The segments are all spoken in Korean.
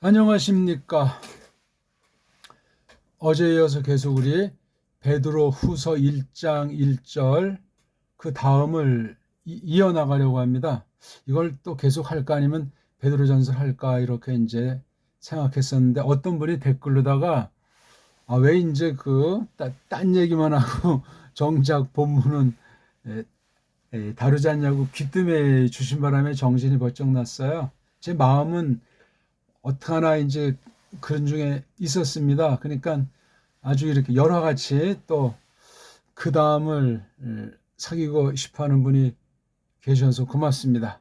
안녕하십니까. 어제에 이어서 계속 우리 베드로 후서 1장 1절 그 다음을 이어나가려고 합니다. 이걸 또 계속 할까 아니면 베드로전서 할까 이렇게 이제 생각했었는데 어떤 분이 댓글로다가 왜 이제 딴 얘기만 하고 정작 본문은 다루지 않냐고 귀뜸해 주신 바람에 정신이 번쩍 났어요. 제 마음은 어떡하나 이제 그런 중에 있었습니다. 그러니까 아주 이렇게 여러 가지 또 그 다음을 사귀고 싶어 하는 분이 계셔서 고맙습니다.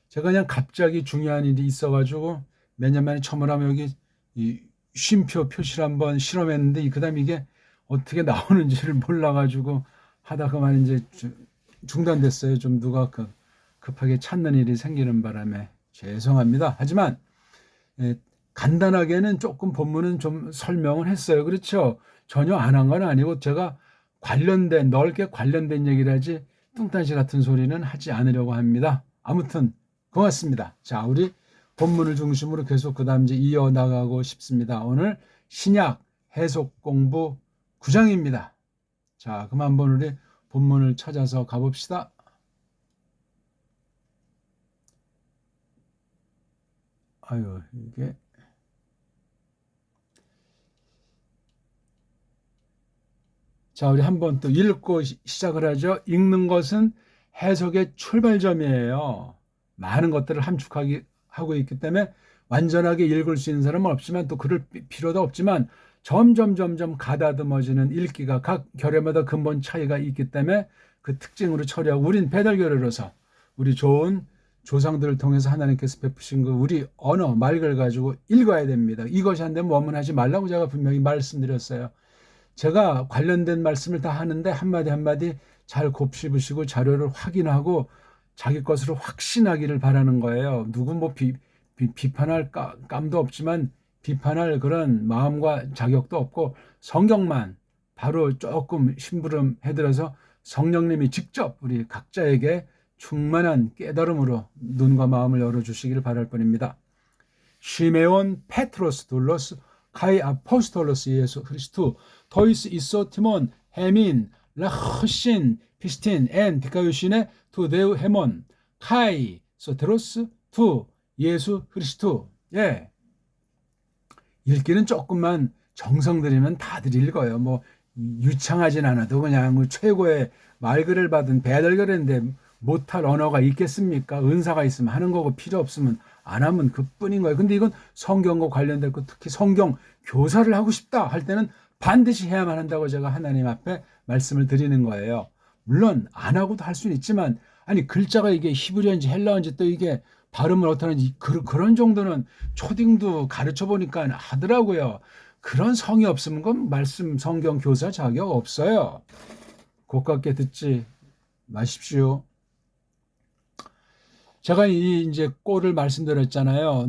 제가 그냥 갑자기 중요한 일이 있어가지고 몇 년 만에 처음으로 여기 이 쉼표 표시를 한번 실험했는데 그 다음 이게 어떻게 나오는지를 몰라가지고 하다 그만 이제 중단됐어요. 좀 누가 급하게 찾는 일이 생기는 바람에 죄송합니다. 하지만 간단하게는 조금 본문은 좀 설명을 했어요. 그렇죠? 전혀 안 한 건 아니고 제가 넓게 관련된 얘기를 하지 뚱딴지 같은 소리는 하지 않으려고 합니다. 아무튼 고맙습니다. 자, 우리 본문을 중심으로 계속 그 다음 이제 이어나가고 싶습니다. 오늘 신약 해석 공부 9장입니다. 자, 그럼 한번 우리 본문을 찾아서 가봅시다. 아유, 이게 자, 우리 한번 또 읽고 시작을 하죠. 읽는 것은 해석의 출발점이에요. 많은 것들을 함축하고 있기 때문에 완전하게 읽을 수 있는 사람은 없지만 또 그럴 필요도 없지만 점점 가다듬어지는 읽기가 각 결에마다 근본 차이가 있기 때문에 그 특징으로 처리하고 우린 배달결으로서 우리 좋은 조상들을 통해서 하나님께서 베푸신 우리 언어, 말글 가지고 읽어야 됩니다. 이것이 안 되면 원문하지 말라고 제가 분명히 말씀드렸어요. 제가 관련된 말씀을 다 하는데 한마디 잘 곱씹으시고 자료를 확인하고 자기 것으로 확신하기를 바라는 거예요. 누구 비판할 감도 없지만 비판할 그런 마음과 자격도 없고 성경만 바로 조금 심부름 해드려서 성령님이 직접 우리 각자에게 충만한 깨달음으로 눈과 마음을 열어주시기를 바랄 뿐입니다. 시메온 페트로스 둘로스 카이 아포스톨로스 예수 그리스도 토이스 이소티몬 헤민 라흐신 피스틴 엔 디카유신의 투데우 헤몬 카이 소테로스 투 예수 그리스도. 예, 읽기는 조금만 정성 들이면 다들 읽어요. 뭐 유창하진 않아도 그냥 최고의 말글을 받은 배달결인데 못할 언어가 있겠습니까? 은사가 있으면 하는 거고 필요 없으면 안 하면 그뿐인 거예요. 근데 이건 성경과 관련됐고 특히 성경 교사를 하고 싶다 할 때는 반드시 해야만 한다고 제가 하나님 앞에 말씀을 드리는 거예요. 물론 안 하고도 할 수는 있지만 아니 글자가 이게 히브리어인지 헬라어인지 또 이게 발음을 어떻게 하는지 그런 정도는 초딩도 가르쳐 보니까 하더라고요. 그런 성의 없으면 건 말씀 성경 교사 자격 없어요. 고깝게 듣지 마십시오. 제가 이제 꼴을 말씀드렸잖아요.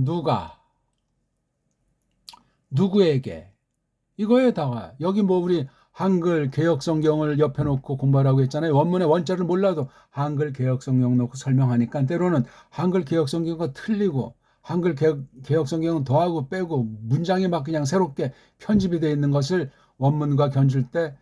누구에게 이거에다가 여기 뭐 우리 한글 개혁 성경을 옆에 놓고 공부하라고 했잖아요. 원문의 원자를 몰라도 한글 개혁 성경 놓고 설명하니까 때로는 한글 개혁 성경과 틀리고 한글 개혁 성경은 더하고 빼고 문장이 막 그냥 새롭게 편집이 되어 있는 것을 원문과 견줄 때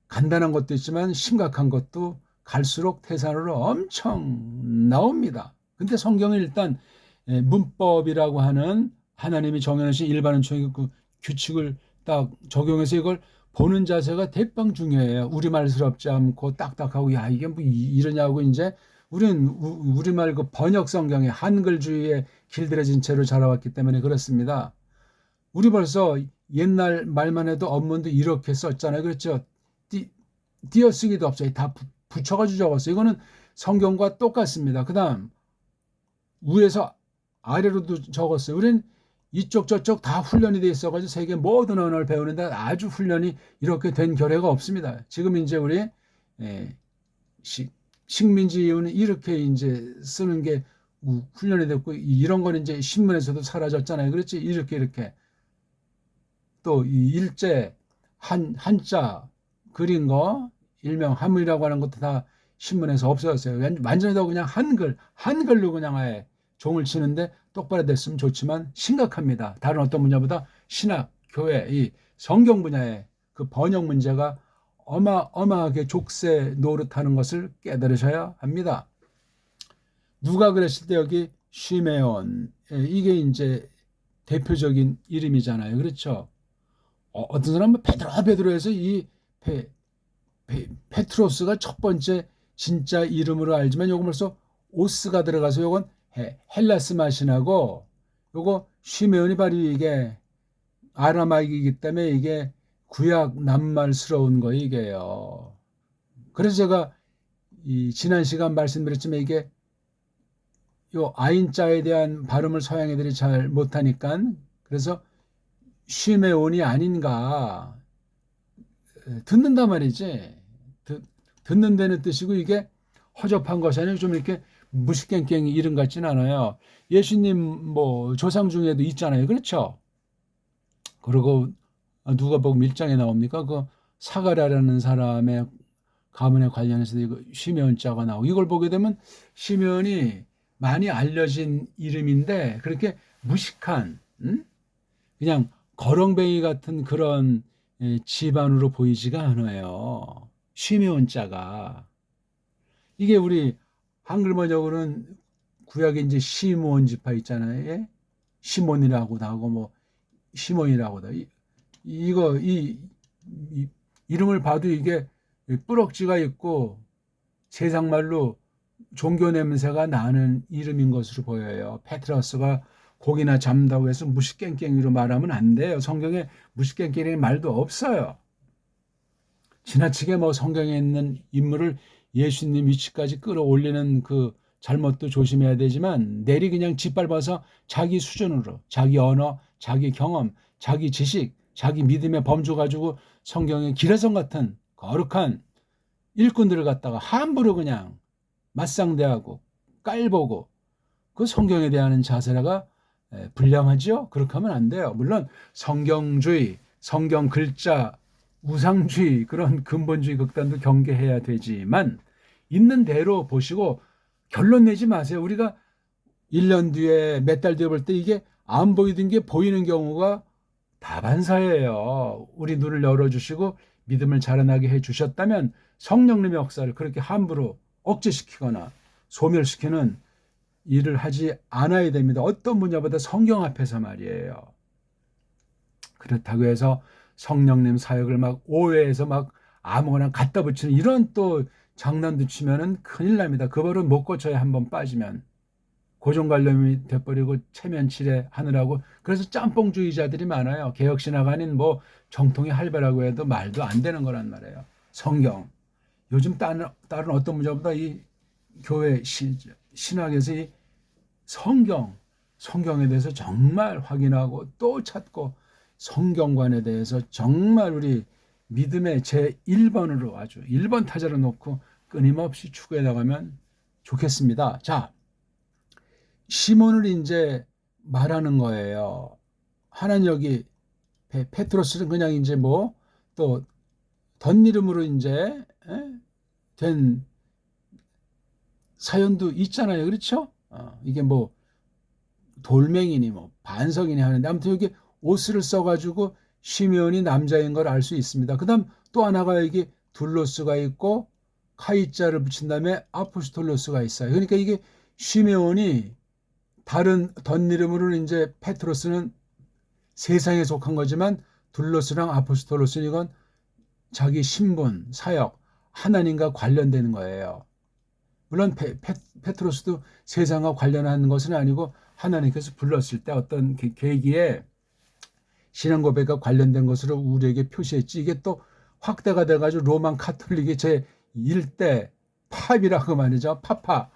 간단한 것도 있지만 심각한 것도 갈수록 태산으로 엄청 나옵니다. 근데 성경은 일단 문법이라고 하는 하나님이 정해놓으신 일반 은총의 그 규칙을 딱 적용해서 이걸 보는 자세가 대빵 중요해요. 우리말스럽지 않고 딱딱하고 야 이게 뭐 이러냐고 이제 우리는 우리말 그 번역 성경의 한글주의에 길들여진 채로 자라왔기 때문에 그렇습니다. 우리 벌써 옛날 말만 해도 언문도 이렇게 썼잖아요. 그렇죠? 띄어쓰기도 없어요. 다 붙여가지고 적었어요. 이거는 성경과 똑같습니다. 그 다음 위에서 아래로도 적었어요. 우리는 이쪽 저쪽 다 훈련이 돼 있어가지고 세계 모든 언어를 배우는데 아주 훈련이 이렇게 된 결례가 없습니다. 지금 이제 우리 식민지 이후는 이렇게 이제 쓰는 게 훈련이 됐고 이런 거는 이제 신문에서도 사라졌잖아요. 그렇지? 이렇게 또 이 일제 한자 그린 거 일명 한문이라고 하는 것도 다 신문에서 없어졌어요. 완전히 더 그냥 한글로 그냥 아예 종을 치는데 똑바로 됐으면 좋지만 심각합니다. 다른 어떤 분야보다 신학, 교회, 이 성경 분야의 그 번역 문제가 어마어마하게 족쇄 노릇하는 것을 깨달으셔야 합니다. 누가 그랬을 때 여기 시메온, 이게 이제 대표적인 이름이잖아요. 그렇죠? 어떤 사람은 베드로 해서 이 페트로스가 첫 번째 진짜 이름으로 알지만 요거 벌써 오스가 들어가서 요건 헬라스 맛이 나고, 요거 시메온이 바로 이게 아람아이기 때문에 이게 구약 낱말스러운 거 이게요. 그래서 제가 이 지난 시간 말씀드렸지만 이게 요 아인자에 대한 발음을 서양 애들이 잘 못하니까 그래서 시메온이 아닌가 듣는단 말이지. 듣는 데는 뜻이고 이게 허접한 것이 아니고 좀 이렇게 무식갱갱 이름 같진 않아요. 예수님 뭐 조상 중에도 있잖아요. 그렇죠? 그리고 누가복음 1장에 나옵니까? 그 사가랴라는 사람의 가문에 관련해서 이거 시메온자가 나오고, 이걸 보게 되면 시메온이 많이 알려진 이름인데 그렇게 무식한 그냥 거렁뱅이 같은 그런 집안으로 보이지가 않아요. 시메온자가. 이게 우리 한글 번역으로는 구약에 이제 시므온 지파 있잖아요. 예? 시몬이라고도 하고 뭐 시몬이라고도. 이 이름을 봐도 이게 뿌럭지가 있고 세상말로 종교 냄새가 나는 이름인 것으로 보여요. 페트러스가 고기나 잡는다고 해서 무식갱갱이로 말하면 안 돼요. 성경에 무식갱갱이라는 말도 없어요. 지나치게 뭐 성경에 있는 인물을 예수님 위치까지 끌어올리는 그 잘못도 조심해야 되지만 내리 그냥 짓밟아서 자기 수준으로, 자기 언어, 자기 경험, 자기 지식, 자기 믿음의 범주 가지고 성경의 기라성 같은 거룩한 일꾼들을 갖다가 함부로 그냥 맞상대하고 깔보고 그 성경에 대한 자세가 불량하죠. 그렇게 하면 안 돼요. 물론 성경주의, 성경 글자, 우상주의 그런 근본주의 극단도 경계해야 되지만 있는 대로 보시고 결론 내지 마세요. 우리가 1년 뒤에 몇 달 뒤에 볼 때 이게 안 보이던 게 보이는 경우가 다반사예요. 우리 눈을 열어주시고 믿음을 자라나게 해주셨다면 성령님의 역사를 그렇게 함부로 억제시키거나 소멸시키는 일을 하지 않아야 됩니다. 어떤 분야보다 성경 앞에서 말이에요. 그렇다고 해서 성령님 사역을 막 오해해서 막 아무거나 갖다 붙이는 이런 또 장난도 치면은 큰일 납니다. 그 버릇 못 고쳐야 한번 빠지면 고정관념이 돼버리고 체면치레 하느라고. 그래서 짬뽕주의자들이 많아요. 개혁신화가 아닌 뭐 정통이 할배라고 해도 말도 안 되는 거란 말이에요. 성경. 요즘 다른 어떤 문제보다 이 교회 신학에서 이 성경에 대해서 정말 확인하고 또 찾고 성경관에 대해서 정말 우리 믿음의 제1번으로 아주 1번 타자로 놓고 끊임없이 추구해 나가면 좋겠습니다. 자, 시몬을 이제 말하는 거예요. 하나는 여기 페트로스는 그냥 이제 뭐 또 덧이름으로 이제 된 사연도 있잖아요. 그렇죠? 이게 뭐 돌멩이니 뭐 반석이니 하는데 아무튼 여기 옷을 써가지고 시메온이 남자인 걸 알 수 있습니다. 그 다음 또 하나가 여기 둘로스가 있고 카이자를 붙인 다음에 아포스톨로스가 있어요. 그러니까 이게 시메온이 다른 덧이름으로는 이제 페트로스는 세상에 속한 거지만 둘로스랑 아포스톨로스는 이건 자기 신분, 사역, 하나님과 관련되는 거예요. 물론 페트로스도 세상과 관련한 것은 아니고 하나님께서 불렀을 때 어떤 계기에 신앙 고백과 관련된 것으로 우리에게 표시했지. 이게 또 확대가 돼가지고 로만 카톨릭의 제1대 팝이라고 말이죠. 파파.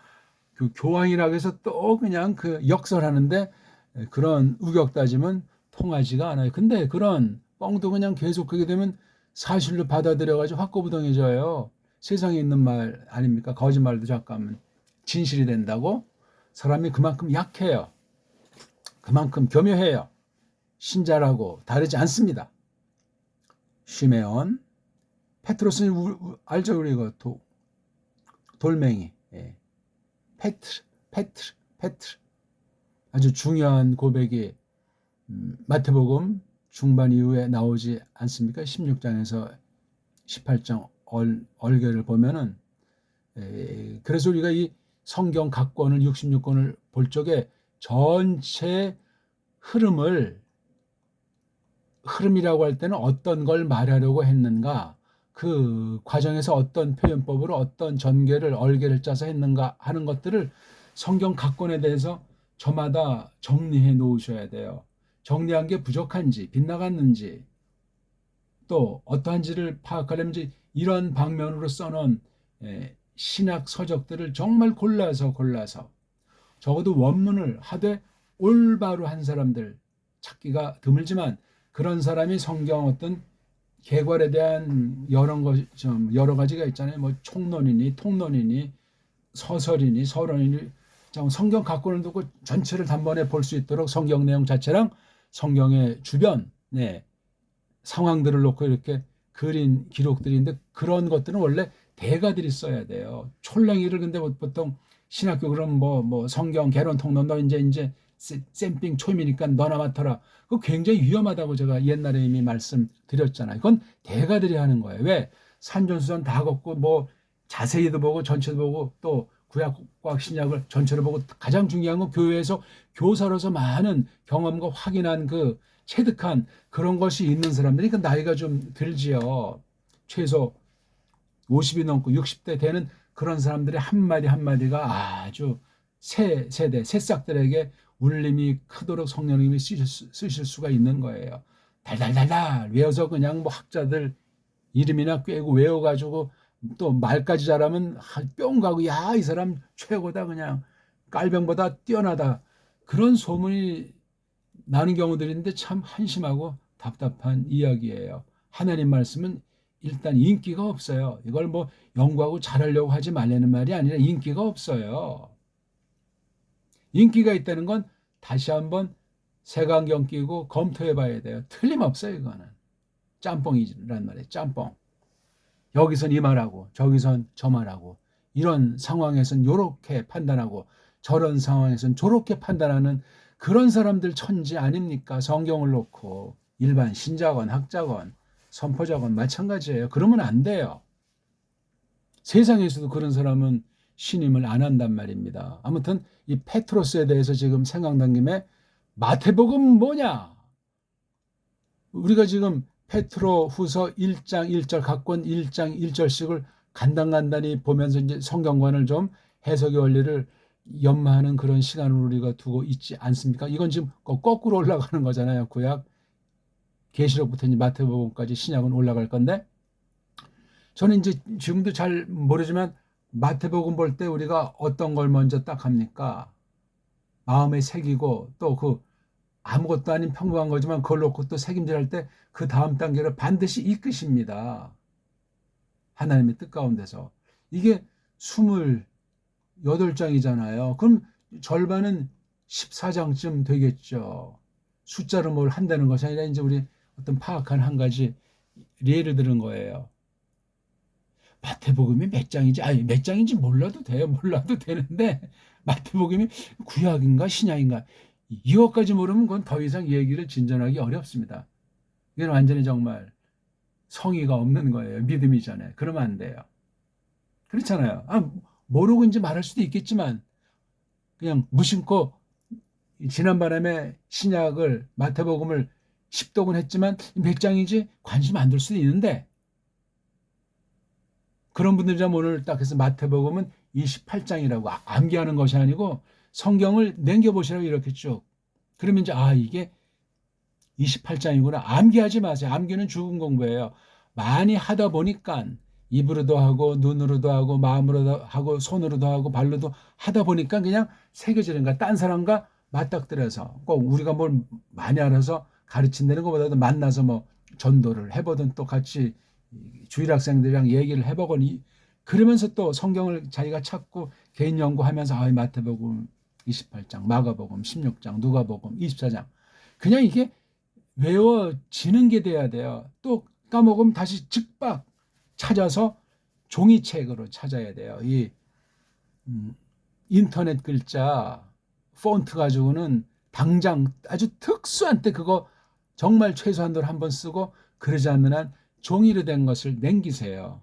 그 교황이라고 해서 또 그냥 그 역설하는데 그런 우격 따지면 통하지가 않아요. 근데 그런 뻥도 그냥 계속 그게 되면 사실로 받아들여가지고 확고부동해져요. 세상에 있는 말 아닙니까? 거짓말도 잠깐은 진실이 된다고. 사람이 그만큼 약해요. 그만큼 교묘해요. 신자라고 다르지 않습니다. 시메온, 페트로스는 알죠? 우리 이거 돌멩이. 예. 페트르. 아주 중요한 고백이 마태복음 중반 이후에 나오지 않습니까? 16장에서 18장 얼결을 보면은 그래서 우리가 이 성경 각 권을 66권을 볼 적에 전체 흐름이라고 할 때는 어떤 걸 말하려고 했는가, 그 과정에서 어떤 표현법으로 어떤 전개를 얼개를 짜서 했는가 하는 것들을 성경 각 권에 대해서 저마다 정리해 놓으셔야 돼요. 정리한 게 부족한지 빗나갔는지 또 어떠한지를 파악하려면 이런 방면으로 써놓은 신학 서적들을 정말 골라서 적어도 원문을 하되 올바로 한 사람들 찾기가 드물지만 그런 사람이 성경 어떤 개괄에 대한 여러 가지가 있잖아요. 뭐 총론이니 통론이니 서설이니 서론이니 성경 각권을 두고 전체를 단번에 볼 수 있도록 성경 내용 자체랑 성경의 주변 상황들을 놓고 이렇게 그린 기록들인데 그런 것들은 원래 대가들이 써야 돼요. 촐랭이를 근데 보통 신학교 그럼 뭐 성경 개론 통론 너 이제 쌤빙 초임이니까 너나 맡아라. 그거 굉장히 위험하다고 제가 옛날에 이미 말씀드렸잖아요. 그건 대가들이 하는 거예요. 왜? 산전수전 다 걷고 뭐 자세히도 보고 전체도 보고 또 구약과 신약을 전체로 보고 가장 중요한 건 교회에서 교사로서 많은 경험과 확인한 그 체득한 그런 것이 있는 사람들이 그 나이가 좀 들지요. 최소 50이 넘고 60대 되는 그런 사람들의 한마디 한마디가 아주 새 세대, 새싹들에게 울림이 크도록 성령님이 쓰실 수가 있는 거예요. 달달달달 외워서 그냥 뭐 학자들 이름이나 꿰고 외워가지고 또 말까지 잘하면 뿅 가고 야, 이 사람 최고다 그냥 깔병보다 뛰어나다. 그런 소문이 나는 경우들인데 참 한심하고 답답한 이야기예요. 하나님 말씀은 일단 인기가 없어요. 이걸 뭐 연구하고 잘하려고 하지 말라는 말이 아니라 인기가 없어요. 인기가 있다는 건 다시 한번 색안경 끼고 검토해 봐야 돼요. 틀림없어요. 이거는 짬뽕이란 말이에요. 짬뽕. 여기선 이 말하고 저기선 저 말하고 이런 상황에선 요렇게 판단하고 저런 상황에선 저렇게 판단하는 그런 사람들 천지 아닙니까? 성경을 놓고 일반 신자건 학자건 선포자건 마찬가지예요. 그러면 안 돼요. 세상에서도 그런 사람은 신임을 안 한단 말입니다. 아무튼 이 페트로스에 대해서 지금 생각난 김에 마태복음 뭐냐? 우리가 지금 페트로 후서 1장 1절 각권 1장 1절씩을 간단히 보면서 이제 성경관을 좀 해석의 원리를 연마하는 그런 시간을 우리가 두고 있지 않습니까? 이건 지금 거꾸로 올라가는 거잖아요. 구약 계시록부터 이제 마태복음까지 신약은 올라갈 건데 저는 이제 지금도 잘 모르지만 마태복음 볼 때 우리가 어떤 걸 먼저 딱 합니까? 마음에 새기고 또 그 아무것도 아닌 평범한 거지만 그걸 놓고 또 책임질 때 그 다음 단계를 반드시 이끄십니다. 하나님의 뜻 가운데서. 이게 28장이잖아요. 그럼 절반은 14장쯤 되겠죠. 숫자로 뭘 한다는 것이 아니라 이제 우리 어떤 파악한 한 가지 예를 들은 거예요. 마태복음이 몇 장인지, 아니, 몇 장인지 몰라도 돼요. 몰라도 되는데, 마태복음이 구약인가 신약인가, 이것까지 모르면 그건 더 이상 얘기를 진전하기 어렵습니다. 이건 완전히 정말 성의가 없는 거예요. 믿음이잖아요. 그러면 안 돼요. 그렇잖아요. 모르고 이제 말할 수도 있겠지만, 그냥 무심코 지난바람에 신약을, 마태복음을 십독은 했지만 몇 장인지 관심 안 둘 수도 있는데, 그런 분들이라면 오늘 딱 해서 마태복음은 28장이라고 암기하는 것이 아니고 성경을 넘겨보시라고 이렇게 쭉. 그러면 이제 이게 28장이구나. 암기하지 마세요. 암기는 죽은 공부예요. 많이 하다 보니까 입으로도 하고 눈으로도 하고 마음으로도 하고 손으로도 하고 발로도 하다 보니까 그냥 새겨지는 거야. 딴 사람과 맞닥뜨려서 꼭 우리가 뭘 많이 알아서 가르친다는 것보다도 만나서 뭐 전도를 해보든 또 같이 주일 학생들이랑 얘기를 해보거니 그러면서 또 성경을 자기가 찾고 개인 연구하면서 마태복음 28장, 마가복음 16장, 누가복음 24장 그냥 이게 외워지는 게 돼야 돼요. 또 까먹으면 다시 즉박 찾아서 종이책으로 찾아야 돼요. 이 인터넷 글자 폰트 가지고는 당장 아주 특수한 때 그거 정말 최소한도로 한번 쓰고 그러지 않는 한 종이로 된 것을 남기세요.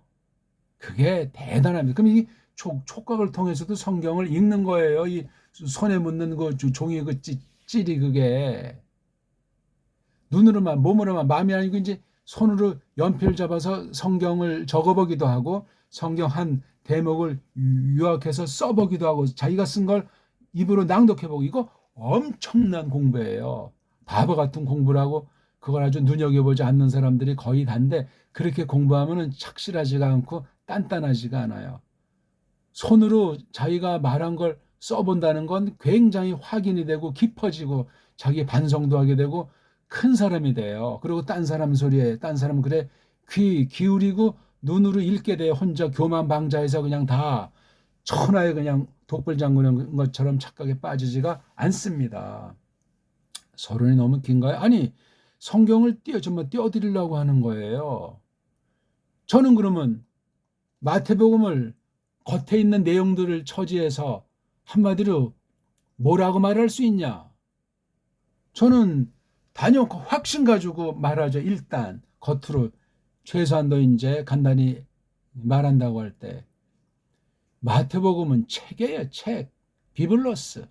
그게 대단합니다. 그럼 이 촉각을 통해서도 성경을 읽는 거예요. 이 손에 묻는 그 종이 그 찔이 그게 눈으로만 몸으로만 마음이 아니고 이제 손으로 연필 잡아서 성경을 적어보기도 하고 성경 한 대목을 요약해서 써보기도 하고 자기가 쓴 걸 입으로 낭독해보고 이거 엄청난 공부예요. 바보 같은 공부를 하고 그걸 아주 눈여겨보지 않는 사람들이 거의 다인데 그렇게 공부하면 착실하지가 않고 단단하지가 않아요. 손으로 자기가 말한 걸 써본다는 건 굉장히 확인이 되고 깊어지고 자기 반성도 하게 되고 큰 사람이 돼요. 그리고 딴 사람 소리에 딴 사람 그래 귀 기울이고 눈으로 읽게 돼요. 혼자 교만방자해서 그냥 다 천하에 그냥 독불 장군인 것처럼 착각에 빠지지가 않습니다. 서론이 너무 긴가요? 아니 성경을 정말 띄워드리려고 하는 거예요. 저는 그러면 마태복음을 겉에 있는 내용들을 처지해서 한마디로 뭐라고 말할 수 있냐? 저는 단연코 확신 가지고 말하죠. 일단 겉으로 최소한도 이제 간단히 말한다고 할 때 마태복음은 책이에요. 책. 비블로스.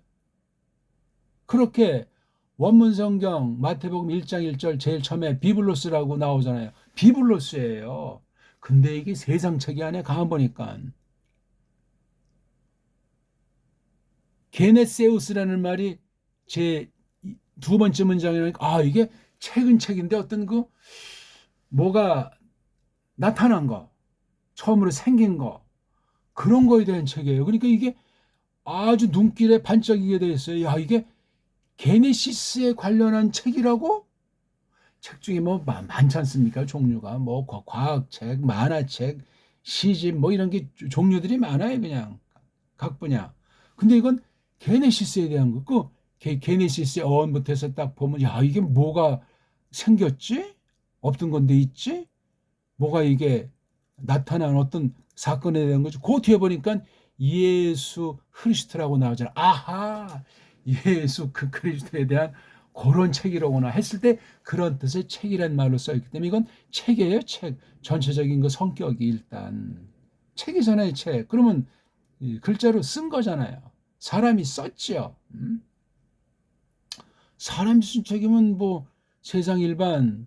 그렇게 원문 성경 마태복음 1장 1절 제일 처음에 비블로스라고 나오잖아요. 비블로스예요. 근데 이게 세상 책이 안에 가만 보니까 게네세우스라는 말이 제 두 번째 문장이니까 아 이게 책은 책인데 어떤 그 뭐가 나타난 거 처음으로 생긴 거 그런 거에 대한 책이에요. 그러니까 이게 아주 눈길에 반짝이게 돼 있어요. 야 이게 게네시스에 관련한 책이라고? 책 중에 뭐 많지 않습니까? 종류가 뭐 과학책, 만화책, 시집 뭐 이런 게 종류들이 많아요. 그냥 각 분야. 근데 이건 게네시스에 대한 거고 게네시스의 어원부터 해서 딱 보면 야 이게 뭐가 생겼지? 없던 건데 있지? 뭐가 이게 나타난 어떤 사건에 대한 거죠. 그 뒤에 보니까 예수 그리스도라고 나오잖아. 아하, 예수 그 그리스도에 대한 그런 책이로구나 했을 때 그런 뜻의 책이란 말로 써있기 때문에 이건 책이에요. 책. 전체적인 그 성격이 일단 책이잖아요. 책. 그러면 글자로 쓴 거잖아요. 사람이 썼지요. 사람이 쓴 책이면 뭐 세상 일반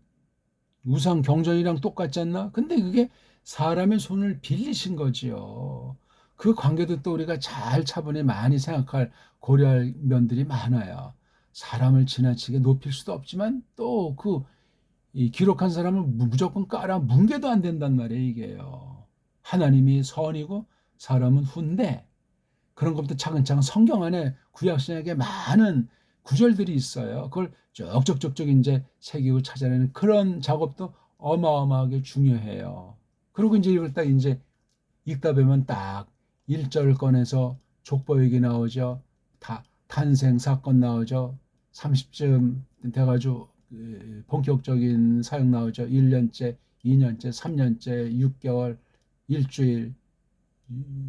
우상 경전이랑 똑같지 않나? 근데 그게 사람의 손을 빌리신 거지요. 그 관계도 또 우리가 잘 차분히 많이 생각할 고려할 면들이 많아요. 사람을 지나치게 높일 수도 없지만 또 그 기록한 사람을 무조건 깔아 뭉개도 안 된단 말이에요, 이게요. 하나님이 선이고 사람은 후인데 그런 것부터 차근차근 성경 안에 구약신약에 많은 구절들이 있어요. 그걸 쭉쭉쭉쭉 이제 새기고 찾아내는 그런 작업도 어마어마하게 중요해요. 그리고 이제 이걸 딱 이제 읽다 보면 딱 1절 꺼내서 족보얘기 나오죠. 탄생 사건 나오죠. 30쯤 돼가지고 본격적인 사역 나오죠. 1년째, 2년째, 3년째, 6개월, 일주일,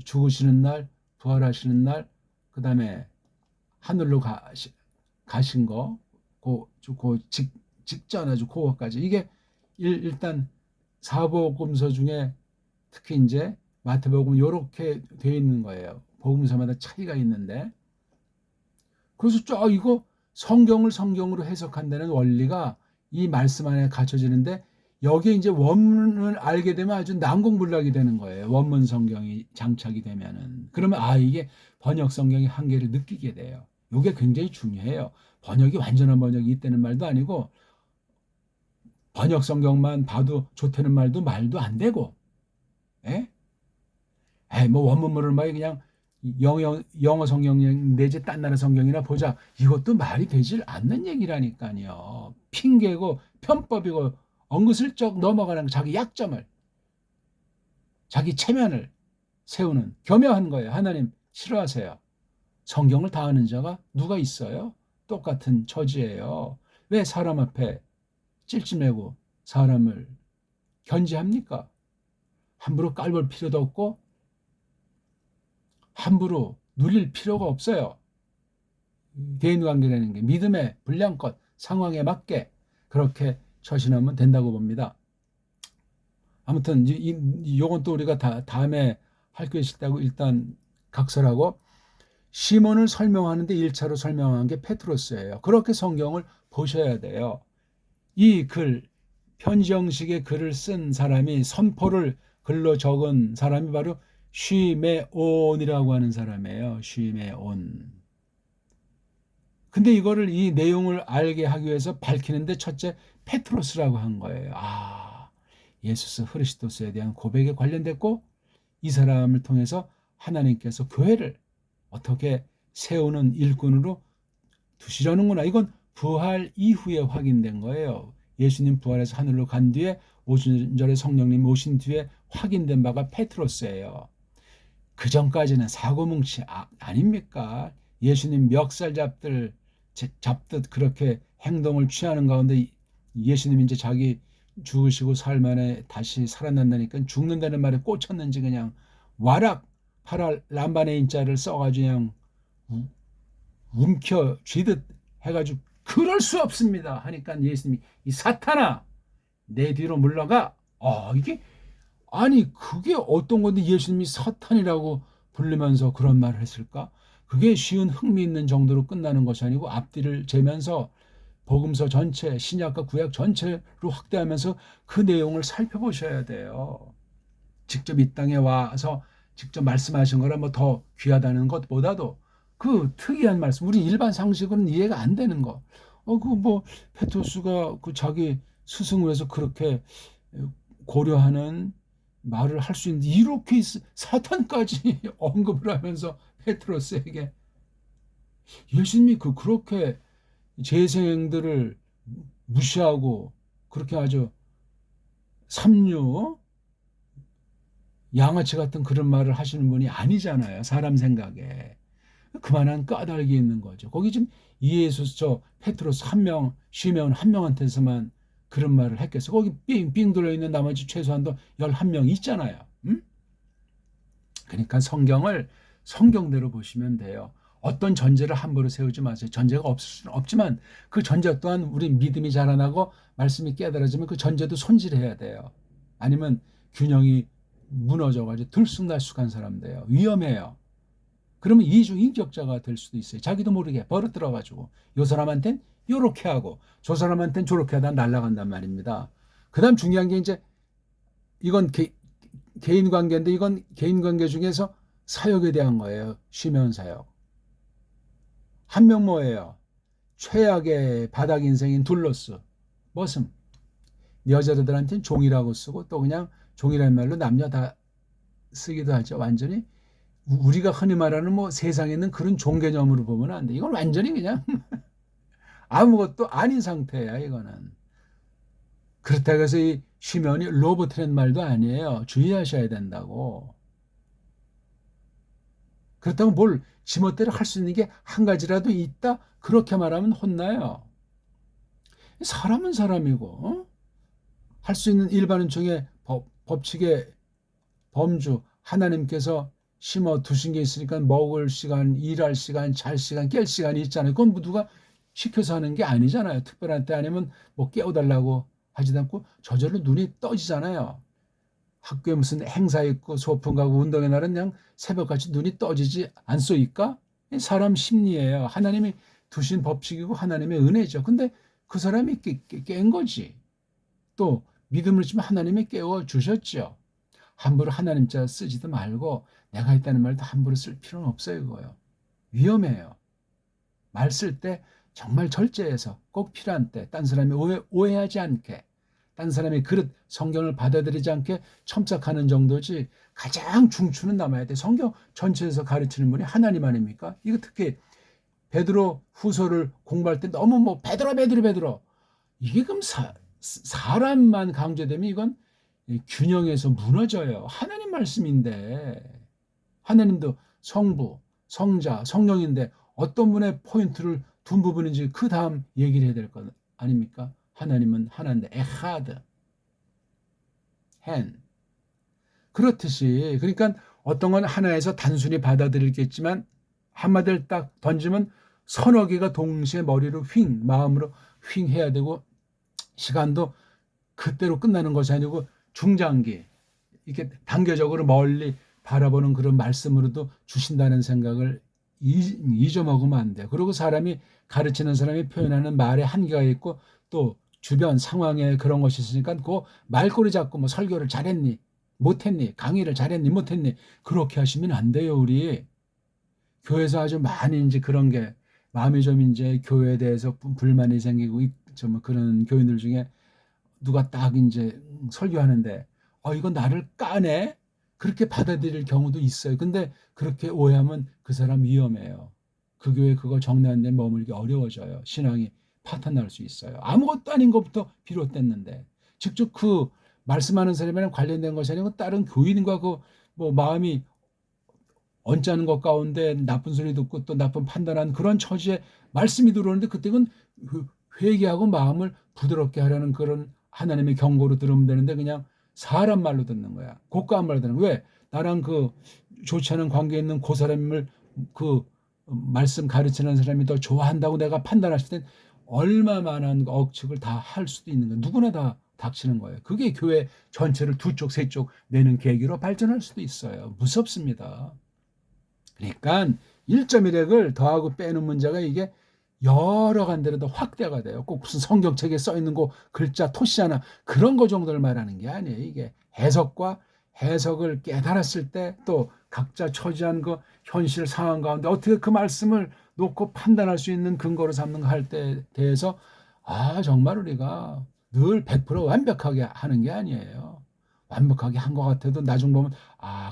죽으시는 날, 부활하시는 날, 그 다음에 하늘로 가신 거, 직전 아주 그거까지. 이게 일단 사복음서 중에 특히 이제 마태복음 이렇게 돼 있는 거예요. 복음서마다 차이가 있는데. 그래서 이거 성경을 성경으로 해석한다는 원리가 이 말씀 안에 갖춰지는데 여기에 이제 원문을 알게 되면 아주 난공불락이 되는 거예요. 원문 성경이 장착이 되면은. 그러면 이게 번역 성경의 한계를 느끼게 돼요. 이게 굉장히 중요해요. 번역이 완전한 번역이 있다는 말도 아니고 번역 성경만 봐도 좋다는 말도 안 되고. 예? 뭐 원문물을 막 그냥 영어 성경 내지 딴 나라 성경이나 보자. 이것도 말이 되질 않는 얘기라니까요. 핑계고 편법이고 엉그슬쩍 넘어가는 자기 약점을 자기 체면을 세우는 겸허한 거예요. 하나님 싫어하세요. 성경을 다 아는 자가 누가 있어요? 똑같은 처지예요. 왜 사람 앞에 찔찔매고 사람을 견제합니까? 함부로 깔볼 필요도 없고 함부로 누릴 필요가 없어요. 대인관계라는 게 믿음의 분량껏 상황에 맞게 그렇게 처신하면 된다고 봅니다. 아무튼 요건 또 우리가 다음에 할 게 있다고 일단 각설하고, 시몬을 설명하는데 1차로 설명한 게 페트로스예요. 그렇게 성경을 보셔야 돼요. 이 글, 편지 형식의 글을 쓴 사람이, 선포를 글로 적은 사람이 바로 쉬메온이라고 하는 사람이에요. 쉬메온. 근데 이거를, 이 내용을 알게 하기 위해서 밝히는데 첫째 페트로스라고 한 거예요. 예수스 그리스도스에 대한 고백에 관련됐고, 이 사람을 통해서 하나님께서 교회를 어떻게 세우는 일꾼으로 두시려는구나. 이건 부활 이후에 확인된 거예요. 예수님 부활해서 하늘로 간 뒤에, 오순절에 성령님 오신 뒤에 확인된 바가 페트로스예요. 그 전까지는 사고뭉치 아닙니까? 예수님 멱살 잡듯 그렇게 행동을 취하는 가운데, 예수님 이제 자기 죽으시고 사흘 만에 다시 살아난다니까 죽는다는 말에 꽂혔는지 그냥 와락 파라 람바네인자를 써가지고 그냥 움켜 쥐듯 해가지고 그럴 수 없습니다 하니까 예수님이, 이 사탄아 내 뒤로 물러가. 이게, 아니 그게 어떤 건데 예수님이 사탄이라고 부르면서 그런 말을 했을까? 그게 쉬운 흥미있는 정도로 끝나는 것이 아니고 앞뒤를 재면서 복음서 전체, 신약과 구약 전체로 확대하면서 그 내용을 살펴보셔야 돼요. 직접 이 땅에 와서 직접 말씀하신 거라 뭐 더 귀하다는 것보다도 그 특이한 말씀, 우리 일반 상식으로는 이해가 안 되는 거. 페토스가 그 자기 스승을 해서 그렇게 고려하는 말을 할 수 있는데, 이렇게 사탄까지 언급을 하면서 페트로스에게, 예수님이 그렇게 재생들을 무시하고 그렇게 아주 삼류 양아치 같은 그런 말을 하시는 분이 아니잖아요. 사람 생각에. 그만한 까닭이 있는 거죠. 거기 지금 예수, 페트로스 한 명, 쉬면 한 명한테서만 그런 말을 했겠어. 거기 삥삥 돌려있는 나머지 최소한도 11명 있잖아요. 그러니까 성경을 성경대로 보시면 돼요. 어떤 전제를 함부로 세우지 마세요. 전제가 없을 수는 없지만 그 전제 또한 우리 믿음이 자라나고 말씀이 깨달아지면 그 전제도 손질해야 돼요. 아니면 균형이 무너져가지고 들쑥날쑥한 사람 돼요. 위험해요. 그러면 이중인격자가 될 수도 있어요. 자기도 모르게 버릇들어가지고 요 사람한텐 요렇게 하고 저 사람한텐 저렇게 하다 날아간단 말입니다. 그 다음 중요한 게 이제, 이건 개인 관계인데, 이건 개인 관계 중에서 사역에 대한 거예요. 쉬면 사역. 한 명 뭐예요? 최악의 바닥 인생인 둘러스, 머슴. 여자들한테는 종이라고 쓰고, 또 그냥 종이라는 말로 남녀 다 쓰기도 하죠. 완전히 우리가 흔히 말하는 뭐 세상에 있는 그런 종 개념으로 보면 안 돼. 이건 완전히 그냥 아무것도 아닌 상태야, 이거는. 그렇다고 해서 이 쉬면이 로봇이라는 말도 아니에요. 주의하셔야 된다고. 그렇다고 뭘 지멋대로 할 수 있는 게 한 가지라도 있다? 그렇게 말하면 혼나요. 사람은 사람이고, 할 수 있는 일반은 중에 법칙의 범주, 하나님께서 심어 두신 게 있으니까 먹을 시간, 일할 시간, 잘 시간, 깰 시간이 있잖아요. 그건 누가 시켜서 하는 게 아니잖아요. 특별한 때 아니면 뭐 깨워달라고 하지도 않고 저절로 눈이 떠지잖아요. 학교에 무슨 행사 있고 소풍 가고 운동의 날은 그냥 새벽같이 눈이 떠지지 않소이까? 사람 심리예요. 하나님이 두신 법칙이고 하나님의 은혜죠. 근데 그 사람이 깬 거지. 또 믿음을 주면 하나님이 깨워주셨죠. 함부로 하나님 자 쓰지도 말고, 내가 했다는 말도 함부로 쓸 필요는 없어요. 그거요. 위험해요. 말 쓸 때 정말 절제해서 꼭 필요한 때, 딴 사람이 오해하지 않게, 딴 사람이 그릇 성경을 받아들이지 않게 첨삭하는 정도지, 가장 중추는 남아야 돼. 성경 전체에서 가르치는 분이 하나님 아닙니까? 이거 특히 베드로 후서를 공부할 때 너무 뭐 베드로 이게 그럼 사람만 강조되면 이건 균형에서 무너져요. 하나님 말씀인데, 하나님도 성부, 성자, 성령인데 어떤 분의 포인트를 둔 부분인지 그 다음 얘기를 해야 될 것 아닙니까? 하나님은 하나인데 에하드, 헨. 그렇듯이, 그러니까 어떤 건 하나에서 단순히 받아들이겠지만 한마디를 딱 던지면 서너 개가 동시에 머리로 마음으로 해야 되고, 시간도 그때로 끝나는 것이 아니고 중장기, 이렇게 단계적으로 멀리 바라보는 그런 말씀으로도 주신다는 생각을 잊어먹으면 안 돼요. 그리고 사람이, 가르치는 사람이 표현하는 말에 한계가 있고 또 주변 상황에 그런 것이 있으니까 그 말꼬리 잡고 뭐 설교를 잘했니 못했니, 강의를 잘했니 못했니, 그렇게 하시면 안 돼요. 우리 교회에서 아주 많이 이제 그런 게 마음이 좀 이제 교회에 대해서 불만이 생기고 좀 그런 교인들 중에 누가 딱 이제 설교하는데 이거 나를 까네? 그렇게 받아들일 경우도 있어요. 근데 그렇게 오해하면 그 사람 위험해요. 그 교회 그거 정리한 데 머물기 어려워져요. 신앙이 파탄날 수 있어요. 아무것도 아닌 것부터 비롯됐는데 직접 그 말씀하는 사람이랑 관련된 것이 아니고 다른 교인과 그 뭐 마음이 언짢은 것 가운데 나쁜 소리 듣고 또 나쁜 판단한 그런 처지에 말씀이 들어오는데 그때는 회개하고 마음을 부드럽게 하라는 그런 하나님의 경고로 들으면 되는데 그냥 사람 말로 듣는 거야. 고가한 말로 듣는 거야. 왜? 나랑 그 좋지 않은 관계에 있는 그 사람을 그 말씀 가르치는 사람이 더 좋아한다고 내가 판단했을 땐 얼마만한 억측을 다 할 수도 있는 거야. 누구나 다 닥치는 거예요. 그게 교회 전체를 두 쪽, 세 쪽 내는 계기로 발전할 수도 있어요. 무섭습니다. 그러니까 1.1핵을 더하고 빼는 문제가 이게 여러 간데로 더 확대가 돼요. 꼭 무슨 성경책에 써 있는 거 글자 토시 하나 그런 거 정도를 말하는 게 아니에요. 이게 해석과 해석을 깨달았을 때 또 각자 처지한 그 현실 상황 가운데 어떻게 그 말씀을 놓고 판단할 수 있는 근거로 삼는가 할 때에 대해서 정말 우리가 늘 100% 완벽하게 하는 게 아니에요. 완벽하게 한 것 같아도 나중 보면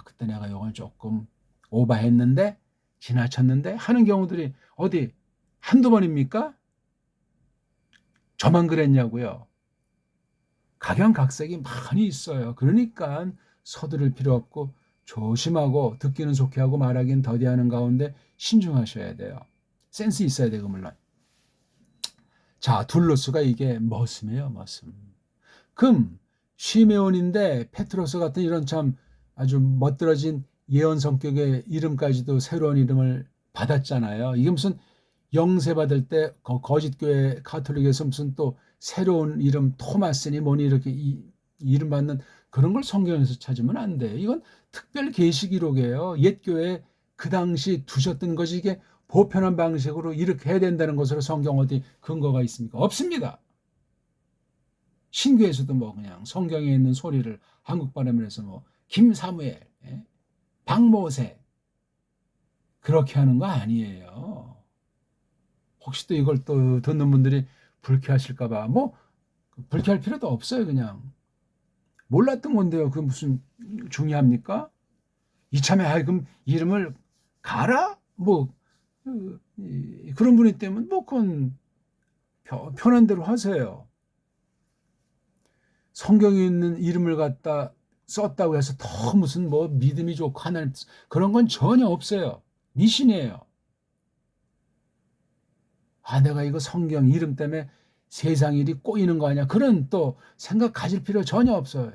그때 내가 이걸 조금 오버했는데 지나쳤는데 하는 경우들이 어디 한두 번입니까? 저만 그랬냐고요. 각양각색이 많이 있어요. 그러니까 서두를 필요 없고 조심하고 듣기는 좋게 하고 말하기는 더디하는 가운데 신중하셔야 돼요. 센스 있어야 되고 물론. 자, 둘로스가 이게 머슴이에요. 머슴. 금, 시메온인데 페트로스 같은 이런 참 아주 멋들어진 예언 성격의 이름까지도 새로운 이름을 받았잖아요. 이게 무슨 영세 받을 때 거짓교회 가톨릭에서 무슨 또 새로운 이름 토마스니 뭐니 이렇게 이름 받는 그런 걸 성경에서 찾으면 안 돼요. 이건 특별 계시 기록이에요. 옛 교회 그 당시 두셨던 것이 이게 보편한 방식으로 이렇게 해야 된다는 것으로 성경 어디 근거가 있습니까? 없습니다. 신교에서도 뭐 그냥 성경에 있는 소리를 한국 발음을 해서 뭐 김사무엘, 박모세 그렇게 하는 거 아니에요. 혹시 또 이걸 또 듣는 분들이 불쾌하실까 봐 뭐 불쾌할 필요도 없어요. 그냥 몰랐던 건데요. 그게 무슨 중요합니까? 이참에 그럼 이름을 가라? 뭐 그런 분이 때문에 뭐 그건 편한 대로 하세요. 성경에 있는 이름을 갖다 썼다고 해서 더 무슨 뭐 믿음이 좋고 하나님 그런 건 전혀 없어요. 미신이에요. 내가 이거 성경 이름 때문에 세상 일이 꼬이는 거 아니야. 그런 또 생각 가질 필요 전혀 없어요.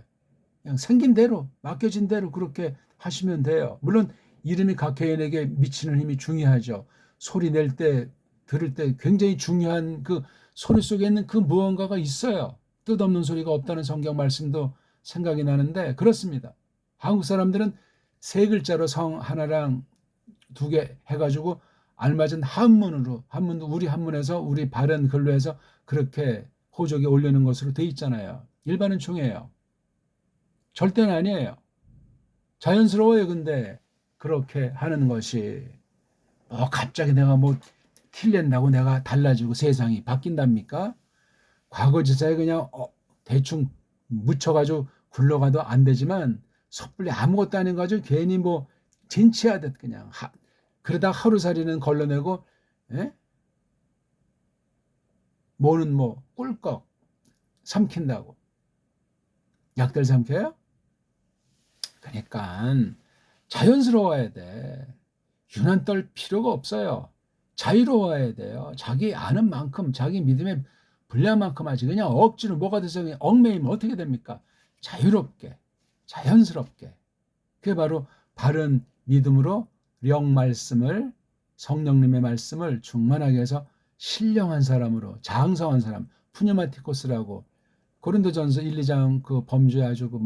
그냥 생긴 대로 맡겨진 대로 그렇게 하시면 돼요. 물론 이름이 각 개인에게 미치는 힘이 중요하죠. 소리 낼 때 들을 때 굉장히 중요한 그 소리 속에 있는 그 무언가가 있어요. 뜻없는 소리가 없다는 성경 말씀도 생각이 나는데 그렇습니다. 한국 사람들은 세 글자로 성 하나랑 두 개 해가지고 알맞은 한문도 우리 한문에서 우리 바른 글로 해서 그렇게 호적에 올리는 것으로 돼 있잖아요. 일반은 총이에요. 절대는 아니에요. 자연스러워요. 근데 그렇게 하는 것이 갑자기 내가 뭐 틸낸다고 내가 달라지고 세상이 바뀐답니까? 과거 지사에 그냥 대충 묻혀가지고 굴러가도 안 되지만 섣불리 아무것도 아닌 가지고 괜히 뭐 진치하듯 그냥 그러다 하루살이는 걸러내고 뭐는 뭐 꿀꺽 삼킨다고 약들 삼켜요? 그러니까 자연스러워야 돼. 유난 떨 필요가 없어요. 자유로워야 돼요. 자기 아는 만큼 자기 믿음의 분량만큼 하지 그냥 억지로 뭐가 돼서 그냥 얽매이면 어떻게 됩니까? 자유롭게 자연스럽게 그게 바로 바른 믿음으로 령 말씀을 성령님의 말씀을 충만하게 해서 신령한 사람으로 장성한 사람, 푸뉴마티코스라고 고린도전서 1, 2장 그 범죄에 아주 그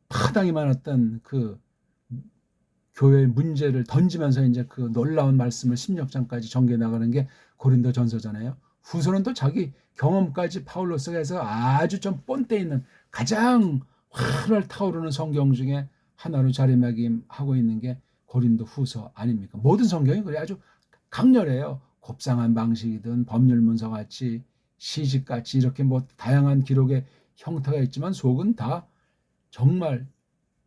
파당이 많았던 그 교회의 문제를 던지면서 이제 그 놀라운 말씀을 16장까지 전개해 나가는 게 고린도전서잖아요. 후서는 또 자기 경험까지 파울로스가 해서 아주 좀 본때 있는 가장 활활 타오르는 성경 중에 하나로 자리매김하고 있는 게 고린도 후서 아닙니까? 모든 성경이 그래 아주 강렬해요. 곱상한 방식이든 법률 문서같이 시집같이 이렇게 뭐 다양한 기록의 형태가 있지만 속은 다 정말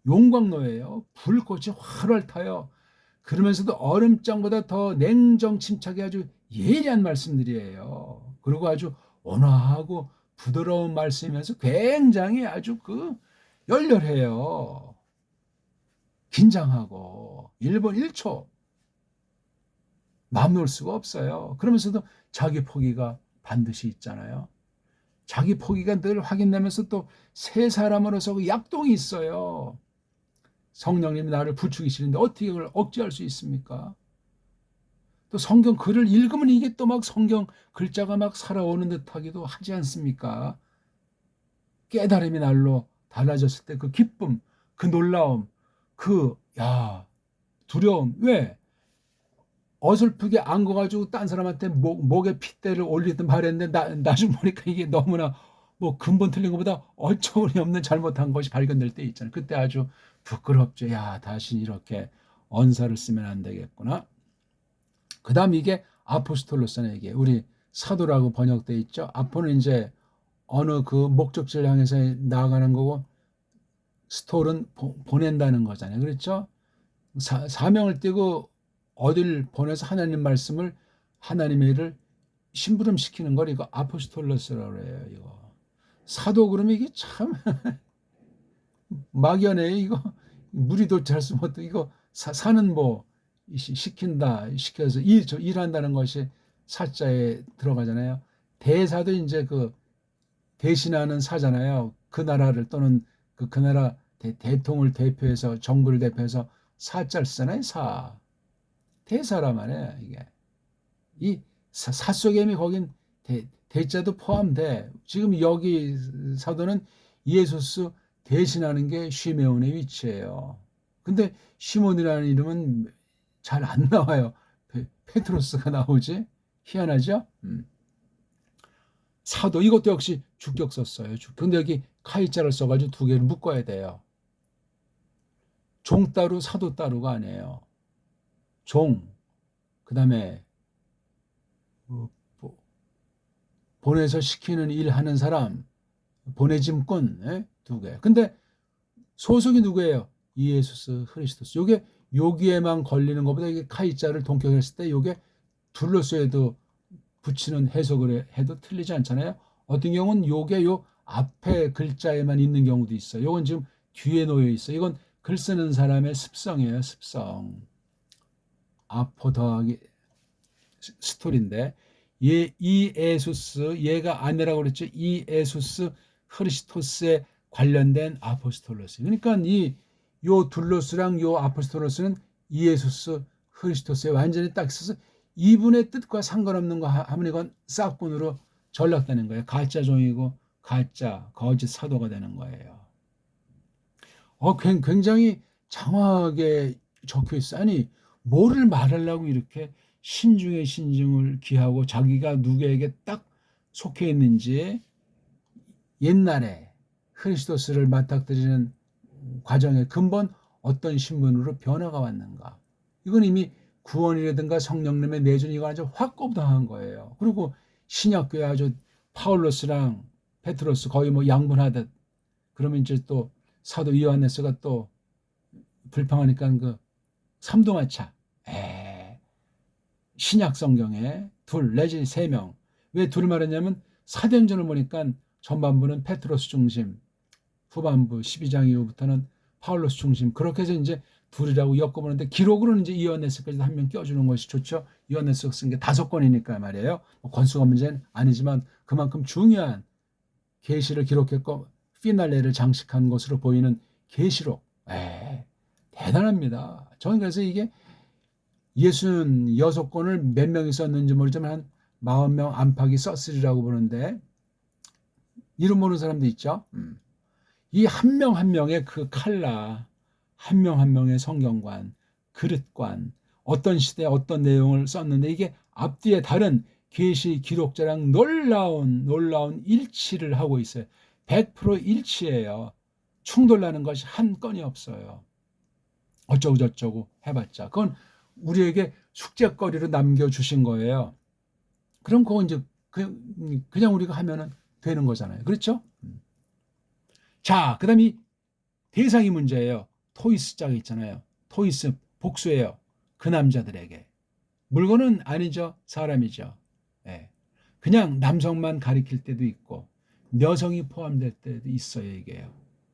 용광로예요. 불꽃이 활활 타요. 그러면서도 얼음장보다 더 냉정 침착해 아주 예리한 말씀들이에요. 그리고 아주 온화하고 부드러운 말씀이면서 굉장히 아주 그 열렬해요. 긴장하고 1분 1초 마음 놓을 수가 없어요. 그러면서도 자기 포기가 반드시 있잖아요. 자기 포기가 늘 확인되면서 또 새 사람으로서 그 약동이 있어요. 성령님이 나를 부추기시는데 어떻게 그걸 억제할 수 있습니까? 또 성경 글을 읽으면 이게 또 막 성경 글자가 막 살아오는 듯하기도 하지 않습니까? 깨달음이 날로 달라졌을 때 그 기쁨, 그 놀라움, 두려움. 왜? 어설프게 안거가지고 딴 사람한테 목에 핏대를 올리든 말했는데 나중 보니까 이게 너무나 뭐 근본 틀린 것보다 어처구니 없는 잘못한 것이 발견될 때 있잖아요. 그때 아주 부끄럽죠. 다시 이렇게 언사를 쓰면 안 되겠구나. 그 다음 이게 아포스톨로스는 얘기예요. 우리 사도라고 번역돼 있죠. 아포는 이제 어느 그 목적지를 향해서 나아가는 거고 스톨은 보낸다는 거잖아요. 그렇죠? 사명을 띠고 어딜 보내서 하나님 말씀을 하나님의 일을 심부름시키는 걸 이거 아포스톨로스라고 해요. 이거 사도 그러면 이게 참 막연해요. 이거 무리도 잘 쓰면 이거 사는 뭐 시킨다 시켜서 일한다는 것이 사자에 들어가잖아요. 대사도 이제 그 대신하는 사잖아요. 그 나라를 또는 그 나라 대통을 대표해서 정부를 대표해서 사자를 쓰잖아요. 대사란 말이에요. 이게 이 사소개미 거긴 대자도 포함돼. 지금 여기 사도는 예수스 대신하는 게 시메온의 위치예요. 근데 시몬이라는 이름은 잘 안 나와요. 페트로스가 나오지? 희한하죠? 사도 이것도 역시 주격 썼어요. 근데 여기 카이자를 써가지고 두 개를 묶어야 돼요. 종 따로 사도 따로가 아니에요. 종, 그 다음에 보내서 시키는 일 하는 사람, 보내짐꾼 두 개. 근데 소속이 누구예요? 이에수스 크리스토스. 요게 여기에만 걸리는 것보다 이게 카이자를 동격했을 때 요게 둘러스에도 붙이는 해석을 해도 틀리지 않잖아요. 어떤 경우는 요게 요 앞에 글자에만 있는 경우도 있어요. 요건 지금 뒤에 놓여 있어요. 이건 글 쓰는 사람의 습성이에요. 습성. 아포 더하기 스토리인데 이에수스 얘가 아니라고 그랬죠. 이에수스 크리스토스에 관련된 아포스톨로스. 그러니까 요 둘로스랑 요 아포스톨로스는 이에수스 크리스토스에 완전히 딱 있어서 이분의 뜻과 상관없는 거 하면 이건 싹군으로 전락되는 거예요. 가짜 종이고 가짜 거짓 사도가 되는 거예요. 굉장히 장황하게 적혀 있어. 아니 뭐를 말하려고 이렇게 신중에 신중을 기하고 자기가 누구에게 딱 속해 있는지 옛날에 크리스토스를 맞닥뜨리는 과정의 근본 어떤 신분으로 변화가 왔는가. 이건 이미 구원이라든가 성령님의 내준 이거 아주 확고부당한 거예요. 그리고 신약교회 아주 파울로스랑 페트로스 거의 뭐 양분하듯 그러면 이제 또 사도 요한네스가 또 불평하니까 그 삼동아차 신약 성경에 둘 내지 세 명. 왜 둘을 말했냐면 사도행전을 보니까 전반부는 페트로스 중심, 후반부 12장 이후부터는 파울로스 중심. 그렇게 해서 이제 둘이라고 엮어보는데 기록으로는 이제 요한네스까지 한 명 껴주는 것이 좋죠. 요한네스가 쓴 게 5권이니까 말이에요. 권수가 문제는 아니지만 그만큼 중요한 계시를 기록했고 피날레를 장식한 것으로 보이는 계시록. 대단합니다. 저는 그래서 이게 66권을 몇 명이 썼는지 모르지만 한 40명 안팎이 썼으리라고 보는데 이름 모르는 사람도 있죠. 이 한 명 한 명의 그 칼라, 한 명 한 명의 성경관, 그릇관, 어떤 시대에 어떤 내용을 썼는데 이게 앞뒤에 다른 계시 기록자랑 놀라운 일치를 하고 있어요. 100% 일치예요. 충돌나는 것이 한 건이 없어요. 어쩌고 저쩌고 해봤자 그건 우리에게 숙제거리로 남겨주신 거예요. 그럼 그거 이제 그냥 우리가 하면은 되는 거잖아요. 그렇죠? 자, 그 다음에 이 대상이 문제예요. 토이스 짝이 있잖아요. 토이스 복수예요. 그 남자들에게. 물건은 아니죠. 사람이죠. 예. 그냥 남성만 가리킬 때도 있고 여성이 포함될 때도 있어요. 이게요.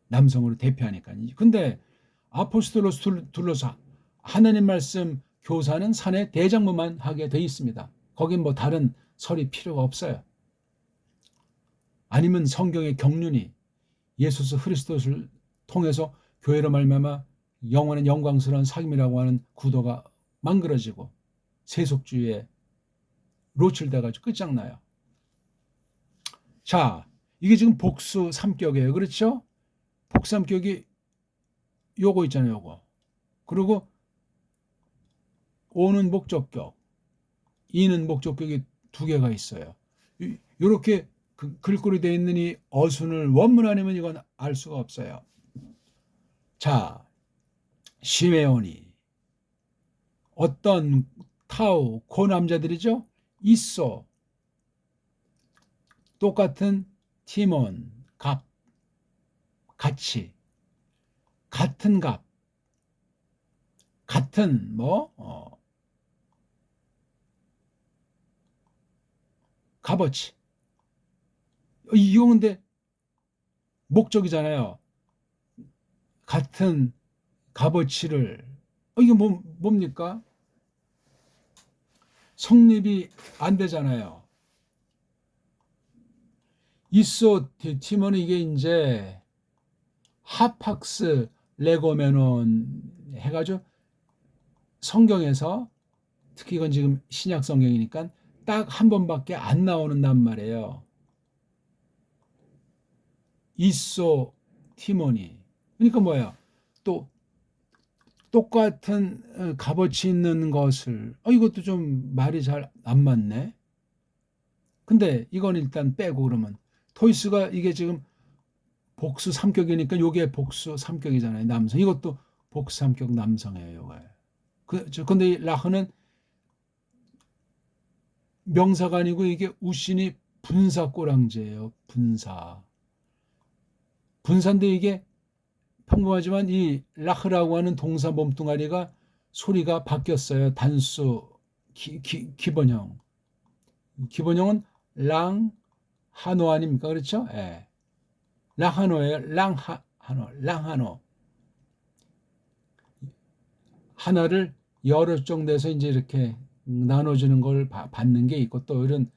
남성으로 대표하니까. 근데 아포스톨로스 둘러서 하나님 말씀 교사는 산의 대장부만 하게 돼 있습니다. 거긴 뭐 다른 설이 필요가 없어요. 아니면 성경의 경륜이 예수 그리스도를 통해서 교회로 말미암아 영원한 영광스러운 사귐이라고 하는 구도가 망그러지고 세속주의에 노출돼가지고 끝장나요. 자, 이게 지금 복수 3격이에요. 그렇죠? 복수 3격이 요거 있잖아요. 요거. 그리고 오는 목적격, 이는 목적격이 두 개가 있어요. 이렇게 글꼴이 되어 있는 이 어순을 원문 아니면 이건 알 수가 없어요. 자, 시메온이 어떤 타우 고 남자들이죠. 있어 똑같은 티몬 값 같이 같은 값 같은 값어치 이거 근데 목적이잖아요. 같은 값어치를 이게 뭡니까? 성립이 안 되잖아요. 있어 티몬은 이게 이제 하팍스 레고메논 해가지고 성경에서 특히 이건 지금 신약 성경이니까 딱 한 번밖에 안 나오는단 말이에요. 있어 티모니. 그러니까 뭐야? 또 똑같은 값어치 있는 것을 이것도 좀 말이 잘 안 맞네. 근데 이건 일단 빼고 그러면 토이스가 이게 지금 복수 3격이니까 요게 복수 3격이잖아요. 남성. 이것도 복수 3격 남성이에요. 요게. 근데 이 라흐는 명사가 아니고 이게 우신이 분사 꼬랑지예요. 분사. 분사인데 이게 평범하지만 이 라흐라고 하는 동사 몸뚱아리가 소리가 바뀌었어요. 단수 기본형. 기본형은 랑 한호 아닙니까? 그렇죠? 예. 랑한호예요. 랑한호. 하나를 여러 정도에서 이제 이렇게 나눠주는 걸 받는 게 있고 또 이런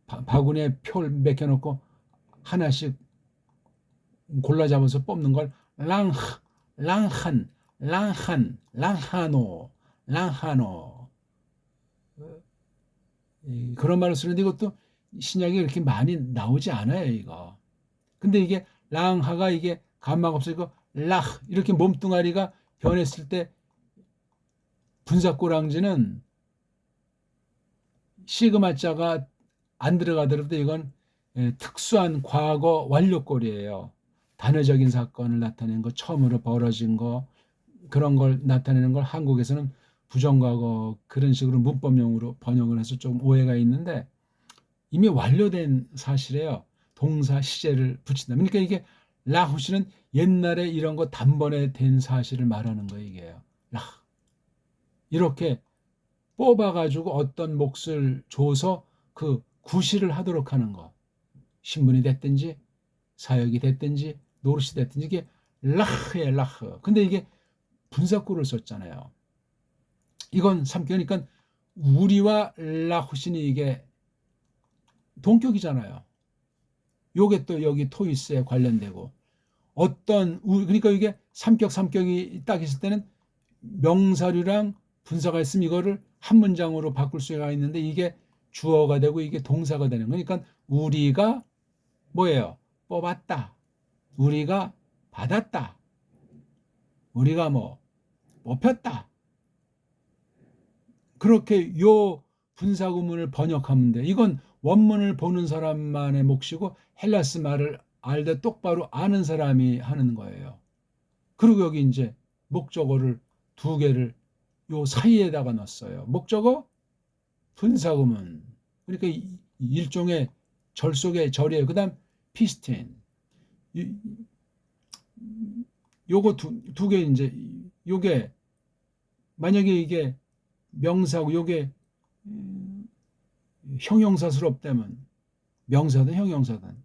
바구니에 표를 맥혀놓고 하나씩 골라 잡아서 뽑는 걸 랑한, 랑하노 그런 말을 쓰는데 이것도 신약이 그렇게 많이 나오지 않아요, 이거. 근데 이게 랑하가 이게 감막 없어지고 락 이렇게 몸뚱아리가 변했을 때 분사꼬랑지는 시그마자가 안 들어가더라도 이건 특수한 과거 완료꼴이에요. 단회적인 사건을 나타내는 거, 처음으로 벌어진 거, 그런 걸 나타내는 걸 한국에서는 부정과거 그런 식으로 문법용으로 번역을 해서 좀 오해가 있는데 이미 완료된 사실이에요. 동사 시제를 붙인다. 그러니까 이게 라후시는 옛날에 이런 거 단번에 된 사실을 말하는 거예요. 이게요. 라 이렇게 뽑아가지고 어떤 몫을 줘서 그 구실을 하도록 하는 거. 신분이 됐든지 사역이 됐든지 노릇이 됐든지 이게 라흐에 라흐. 근데 이게 분사구를 썼잖아요. 이건 삼격이니까 우리와 라후신이 이게 동격이잖아요. 요게 또 여기 토이스에 관련되고 그러니까 이게 삼격이 딱 있을 때는 명사류랑 분사가 있으면 이거를 한 문장으로 바꿀 수가 있는데 이게 주어가 되고 이게 동사가 되는 거니까 우리가 뭐예요? 뽑았다. 우리가 받았다. 우리가 뭐 뽑혔다. 그렇게 요 분사구문을 번역하면 돼. 이건 원문을 보는 사람만의 몫이고 헬라스 말을 알되 똑바로 아는 사람이 하는 거예요. 그리고 여기 이제 목적어를 두 개를 요 사이에다가 넣었어요. 목적어, 분사구문. 그러니까 일종의 절속의 절이에요. 그 다음 피스틴. 요거 두 개 이제 요게 만약에 이게 명사고 요게 형용사스럽다면 명사든 형용사든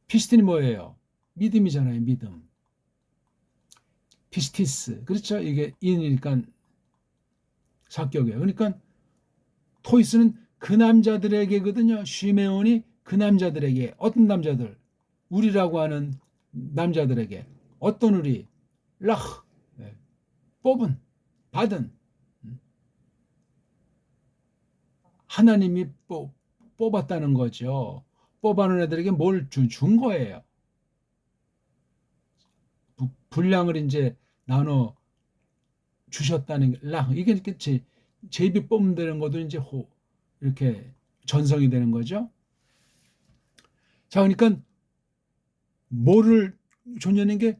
피스틴이 뭐예요? 믿음이잖아요. 믿음. 피스티스. 그렇죠? 이게 인이니까 사격이에요. 그러니까 토이스는 그 남자들에게거든요. 쉬메온이 그 남자들에게 어떤 남자들? 우리라고 하는 남자들에게 어떤 우리? 라흐. 뽑은 받은 하나님이 뽑았다는 거죠. 뽑아놓은 애들에게 뭘 준 거예요. 분량을 이제 나눠 주셨다는 라 이게 이렇게 제비 뽑으면 되는 것도 이제 이렇게 전성이 되는 거죠. 자, 그러니까 뭐를 줬냐는 게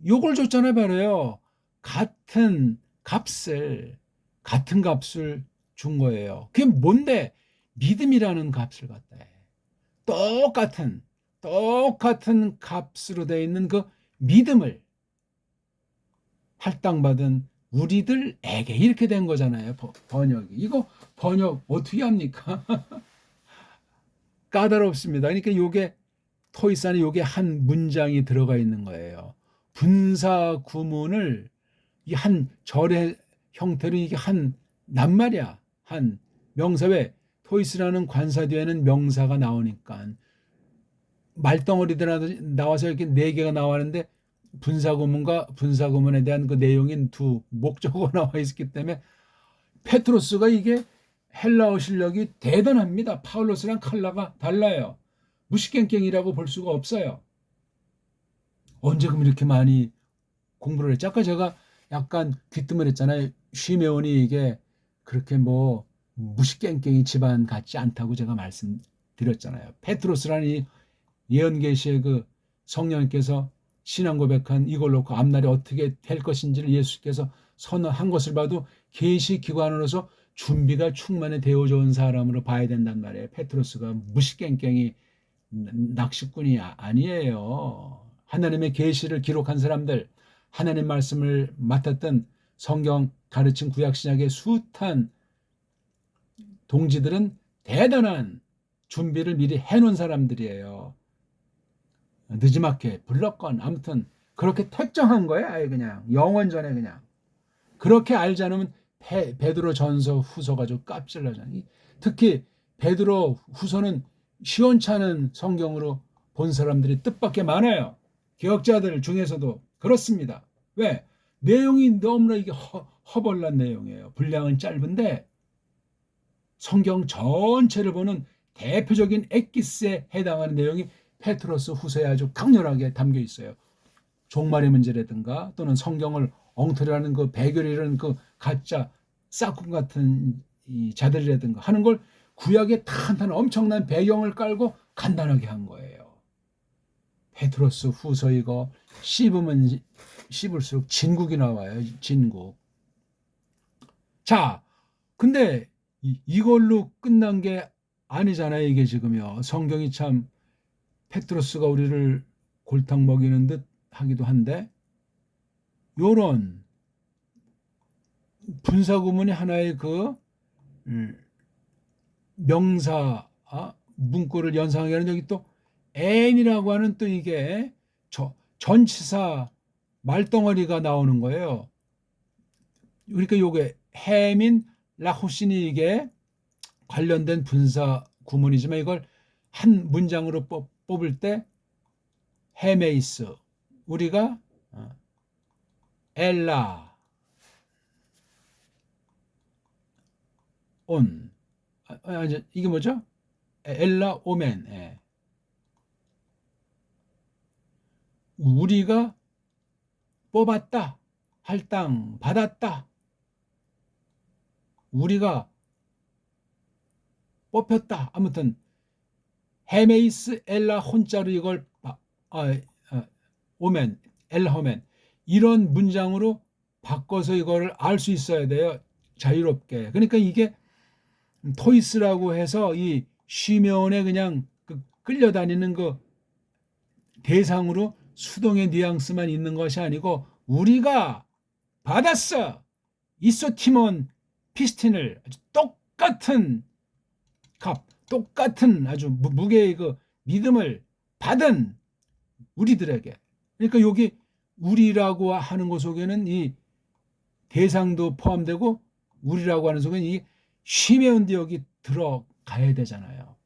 요걸 줬잖아요, 말이에요. 같은 값을 준 거예요. 그게 뭔데? 믿음이라는 값을 갖다 해. 똑같은 값으로 되어 있는 그 믿음을 할당받은 우리들에게 이렇게 된 거잖아요. 번역이. 이거 번역 어떻게 합니까? 까다롭습니다. 그러니까 요게 토이스 안에 요게 한 문장이 들어가 있는 거예요. 분사 구문을 이 한 절의 형태로 이게 한 낱말이야. 한 명사. 왜? 토이스라는 관사 뒤에는 명사가 나오니까 말덩어리들 나와서 이렇게 네 개가 나왔는데 분사구문과 분사구문에 대한 그 내용인 두 목적어가 나와 있기 때문에 페트로스가 이게 헬라어 실력이 대단합니다. 파울로스랑 칼라가 달라요. 무시깽깽이라고 볼 수가 없어요. 언제 그럼 이렇게 많이 공부를 했지? 아까 제가 약간 귀뜸을 했잖아요. 쉬메온이 이게 그렇게 뭐 무시깽깽이 집안 같지 않다고 제가 말씀드렸잖아요. 페트로스라는 이 예언계시의 그 성령님께서 신앙 고백한 이걸 놓고 앞날이 어떻게 될 것인지를 예수께서 선언한 것을 봐도 계시 기관으로서 준비가 충만히 되어져 온 사람으로 봐야 된단 말이에요. 페트로스가 무시깽깽이 낚시꾼이 아니에요. 하나님의 계시를 기록한 사람들, 하나님 말씀을 맡았던 성경 가르친 구약신약의 숱한 동지들은 대단한 준비를 미리 해놓은 사람들이에요. 느지막게 불렀건 아무튼 그렇게 택정한 거예요. 아예 그냥 영원전에 그냥 그렇게 알지 않으면 베드로 전서 후서가 좀 깝질나잖아요. 특히 베드로 후서는 시원찮은 성경으로 본 사람들이 뜻밖의 많아요. 개혁자들 중에서도 그렇습니다. 왜? 내용이 너무나 이게 허벌난 내용이에요. 분량은 짧은데 성경 전체를 보는 대표적인 엑기스에 해당하는 내용이 페트로스 후서에 아주 강렬하게 담겨 있어요. 종말의 문제라든가 또는 성경을 엉터리하는 그 배교리라는 그 가짜 싹군 같은 이 자들이라든가 하는 걸 구약에 탄탄한 엄청난 배경을 깔고 간단하게 한 거예요. 페트로스 후서 이거 씹으면 씹을수록 진국이 나와요. 진국. 자, 근데 이걸로 끝난 게 아니잖아요. 이게 지금요. 성경이 참 페트로스가 우리를 골탕 먹이는 듯 하기도 한데 요런 분사구문이 하나의 그 명사 문구를 연상하게 하는 여기 또 N이라고 하는 또 이게 전치사 말덩어리가 나오는 거예요. 그러니까 요게 햄인 라호신이 이게 관련된 분사 구문이지만 이걸 한 문장으로 뽑을 때 헤메이스, 우리가 엘라, 온. 이게 뭐죠? 엘라 오멘. 예. 우리가 뽑았다. 할당 받았다. 우리가 뽑혔다. 아무튼 헤메이스 엘라 혼자로 이걸 오멘 엘라 오멘 이런 문장으로 바꿔서 이거를 알 수 있어야 돼요. 자유롭게. 그러니까 이게 토이스라고 해서 이 쉬면에 그냥 끌려다니는 그 대상으로 수동의 뉘앙스만 있는 것이 아니고 우리가 받았어. 이소티몬 피스틴을 아주 똑같은 값, 똑같은 아주 무게의 그 믿음을 받은 우리들에게. 그러니까 여기 우리라고 하는 것 속에는 이 대상도 포함되고 우리라고 하는 속에는 이 쉬메온도 여기 들어가야 되잖아요.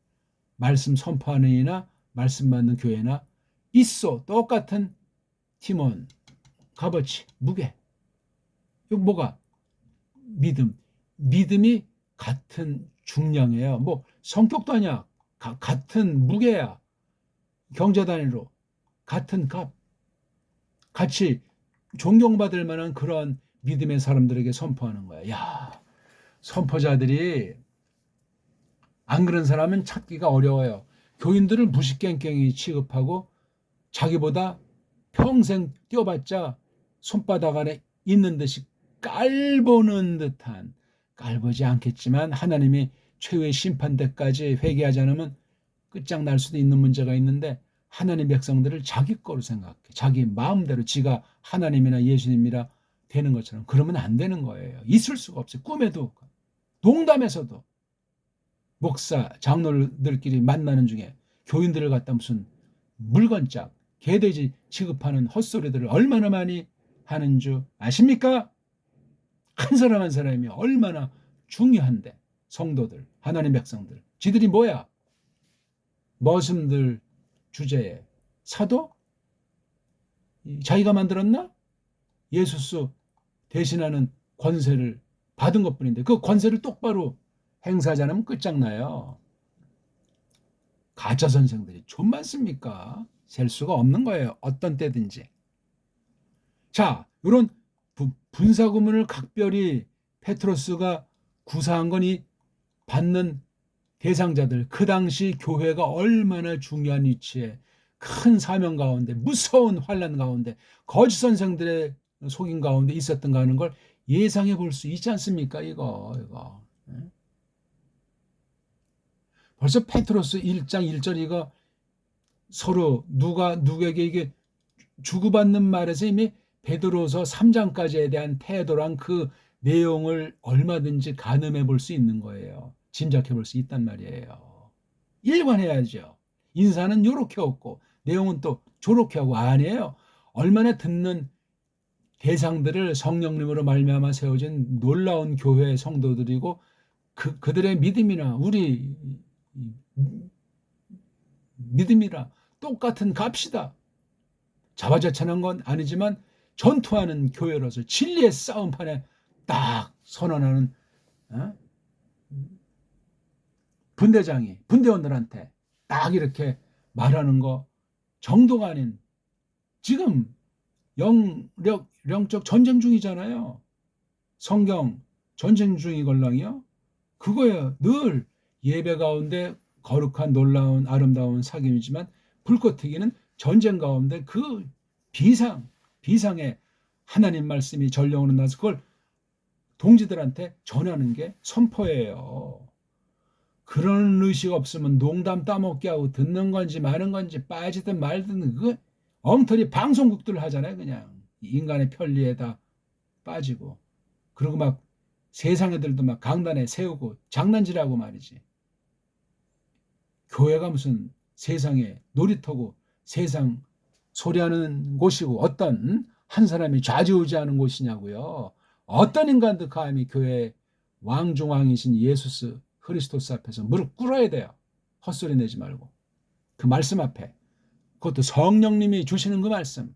말씀 선포하는 이나 말씀 받는 교회나 있어 똑같은 티몬, 값어치, 무게. 이거 뭐가? 믿음이 같은 중량이에요. 뭐 성격도 아니야. 같은 무게야. 경제 단위로 같은 값. 같이 존경받을 만한 그런 믿음의 사람들에게 선포하는 거야. 야, 선포자들이 안 그런 사람은 찾기가 어려워요. 교인들을 무시깽깽이 취급하고 자기보다 평생 뛰어봤자 손바닥 안에 있는 듯이 깔보는 듯한, 깔보지 않겠지만 하나님이 최후의 심판 때까지 회개하지 않으면 끝장날 수도 있는 문제가 있는데 하나님 백성들을 자기 거로 생각해. 자기 마음대로 지가 하나님이나 예수님이라 되는 것처럼. 그러면 안 되는 거예요. 있을 수가 없어요. 꿈에도 농담에서도 목사 장로들끼리 만나는 중에 교인들을 갖다 무슨 물건짝 개돼지 취급하는 헛소리들을 얼마나 많이 하는 줄 아십니까? 한 사람 한 사람이 얼마나 중요한데. 성도들, 하나님 백성들, 지들이 뭐야? 머슴들 주제에 사도? 자기가 만들었나? 예수스 대신하는 권세를 받은 것뿐인데 그 권세를 똑바로 행사하지 않으면 끝장나요. 가짜 선생들이 좀 많습니까? 셀 수가 없는 거예요. 어떤 때든지. 자, 이런 분사구문을 각별히 페트로스가 구사한 거니 받는 대상자들, 그 당시 교회가 얼마나 중요한 위치에 큰 사명 가운데 무서운 환난 가운데 거짓 선생들의 속임 가운데 있었던가 하는 걸 예상해 볼 수 있지 않습니까? 이거. 벌써 페트로스 1장 1절 이거 서로 누가 누구에게 이게 주고받는 말에서 이미 베드로서 3장까지에 대한 태도랑 그 내용을 얼마든지 가늠해 볼 수 있는 거예요. 짐작해 볼 수 있단 말이에요. 일관해야죠. 인사는 요렇게 없고 내용은 또 저렇게 하고 아니에요. 얼마나 듣는 대상들을 성령님으로 말미암아 세워진 놀라운 교회 성도들이고 그들의 믿음이나 우리 믿음이라 똑같은 값이다. 자화자찬한 건 아니지만 전투하는 교회로서 진리의 싸움판에 딱 선언하는 분대장이 분대원들한테 딱 이렇게 말하는 거 정도가 아닌 지금 영적 전쟁 중이잖아요. 성경 전쟁 중이걸랑이요. 그거예요. 늘 예배 가운데 거룩한 놀라운 아름다운 사귐이지만 불꽃 튀기는 전쟁 가운데 그 비상의 하나님 말씀이 전령으로 나서 그걸 동지들한테 전하는 게 선포예요. 그런 의식 없으면 농담 따먹게 하고 듣는 건지 마는 건지 빠지든 말든 그 엉터리 방송국들 하잖아요. 그냥 인간의 편리에다 빠지고 그리고 막 세상 애들도 막 강단에 세우고 장난질하고 말이지. 교회가 무슨 세상의 놀이터고 세상 소리하는 곳이고 어떤 한 사람이 좌지우지하는 곳이냐고요. 어떤 인간도 감히 교회 왕중왕이신 예수스 그리스도스 앞에서 무릎 꿇어야 돼요. 헛소리 내지 말고. 그 말씀 앞에. 그것도 성령님이 주시는 그 말씀.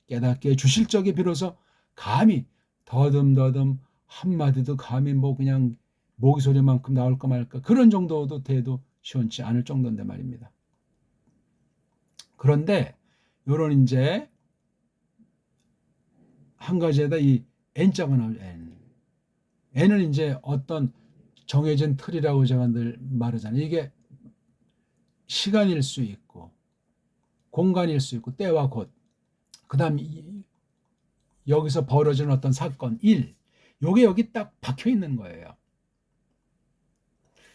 깨닫게 주실 적에 비로소 감히 더듬 한마디도 감히 뭐 그냥 모기 소리만큼 나올까 말까 그런 정도도 돼도 시원치 않을 정도인데 말입니다. 그런데 요런 이제 한 가지에다 이 N자가 나오죠. N은 이제 어떤 정해진 틀이라고 제가 늘 말하잖아요. 이게 시간일 수 있고 공간일 수 있고 때와 곳, 그 다음 여기서 벌어지는 어떤 사건, 일, 요게 여기 딱 박혀 있는 거예요.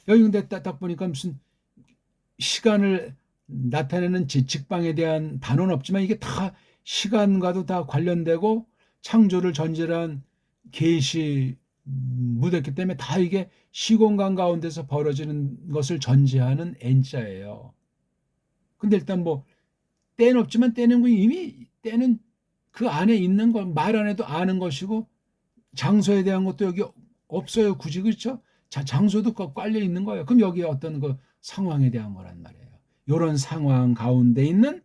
여기 근데 딱 보니까 무슨 시간을 나타내는 직방에 대한 단어는 없지만 이게 다 시간과도 다 관련되고 창조를 전제한 계시 묻었기 때문에 다 이게 시공간 가운데서 벌어지는 것을 전제하는 N자예요. 근데 일단 뭐 때는 없지만 때는 이미 때는 그 안에 있는 거 말 안 해도 아는 것이고 장소에 대한 것도 여기 없어요. 굳이 그렇죠? 장소도 깔려 있는 거예요. 그럼 여기에 어떤 그 상황에 대한 거란 말이에요. 이런 상황 가운데 있는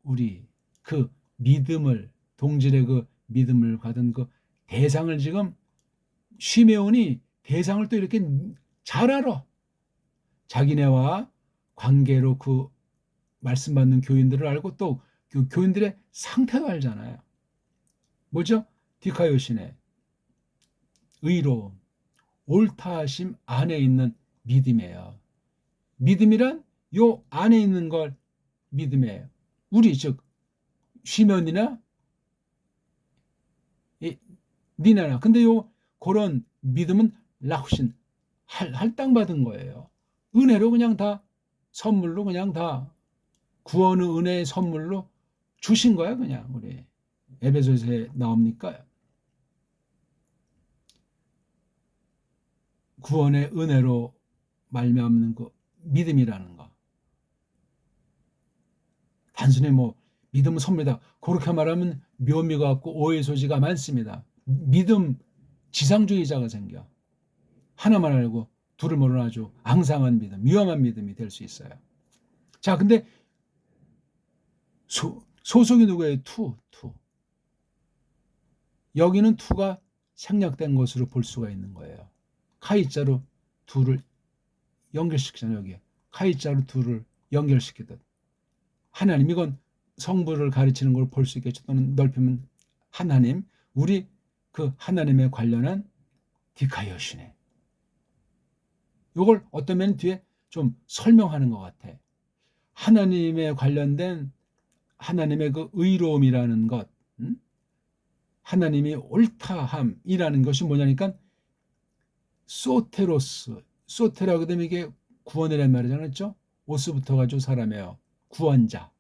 우리 그 믿음을 동질의 그 믿음을 받은 그 대상을 지금 시메온이 대상을 또 이렇게 잘 알아. 자기네와 관계로 그 말씀 받는 교인들을 알고 또 그 교인들의 상태도 알잖아요. 뭐죠? 디카요신의 의로움, 옳다하심 안에 있는 믿음이에요. 믿음이란 요 안에 있는 걸 믿음이에요. 우리 즉 시면이나 니나나. 근데 요 그런 믿음은 라후신 할당받은 거예요. 은혜로 그냥 다 선물로 그냥 다 구원의 은혜의 선물로 주신 거야 그냥 우리 에베소서에 나옵니까? 구원의 은혜로 말미암는 그 믿음이라는 거. 단순히 뭐 믿음은 섭니다. 그렇게 말하면 묘미가 없고 오해 소지가 많습니다. 믿음 지상주의자가 생겨. 하나만 알고 둘을 모르는 아주 앙상한 믿음, 위험한 믿음이 될 수 있어요. 자, 근데 소속이 누구예요? 투. 여기는 투가 생략된 것으로 볼 수가 있는 거예요. 카이자로 둘을 연결시키잖아요. 여기에 카이자로 둘을 연결시키듯 하나님, 이건 성부를 가르치는 걸 볼 수 있겠죠. 또는 넓히면 하나님, 우리 그 하나님에 관련한 디카이오시네. 이걸 어떤面뒤에 좀 설명하는 것 같아. 하나님에 관련된 하나님의 그 의로움이라는 것, 하나님이 옳다함이라는 것이 뭐냐니까 소테로스, 소테라고 되면 이게 구원이라는 말이잖아요. 그렇죠? 오스부터 가지고 사람이에요. 구원자,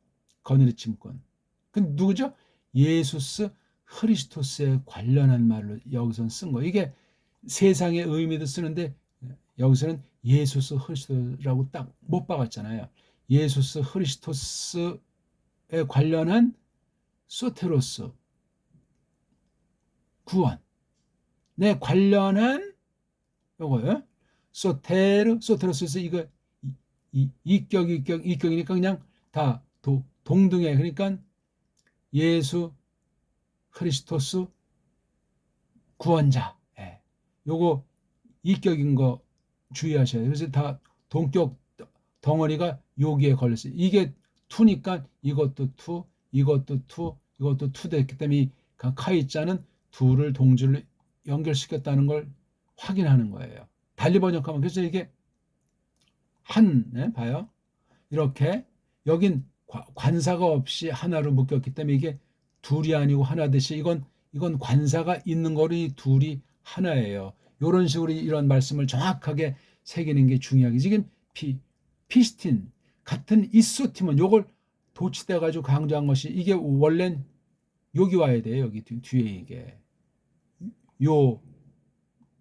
거느리 침권. 그 누구죠? 예수스 크리스토스에 관련한 말로 여기서는 쓴 거예요. 이게 세상의 의미도 쓰는데 여기서는 예수스 크리스토스라고 딱 못 박았잖아요. 예수스 크리스토스에 관련한 소테로스, 구원. 내 관련한 요거요. 소테로스에서 이거 이격이니까 그냥 다 동등해. 그러니까 예수 크리스토스 구원자. 예. 요거 이격인 거 주의하셔야 돼요. 그래서 다 동격 덩어리가 여기에 걸렸어요. 이게 투니까 이것도 투, 이것도 투, 이것도 투 됐기 때문에 카이자는 둘을 동질로 연결시켰다는 걸 확인하는 거예요. 달리 번역하면 그래서 이게 봐요. 이렇게 여긴 관사가 없이 하나로 묶였기 때문에 이게 둘이 아니고 하나 듯이 이건 관사가 있는 거리 둘이 하나예요. 이런 식으로 이런 말씀을 정확하게 새기는 게 중요하게. 지금 피스틴 같은 이소티몬 요걸 도치돼 가지고 강조한 것이 이게 원래는 여기 와야 돼요. 여기 뒤에 이게 요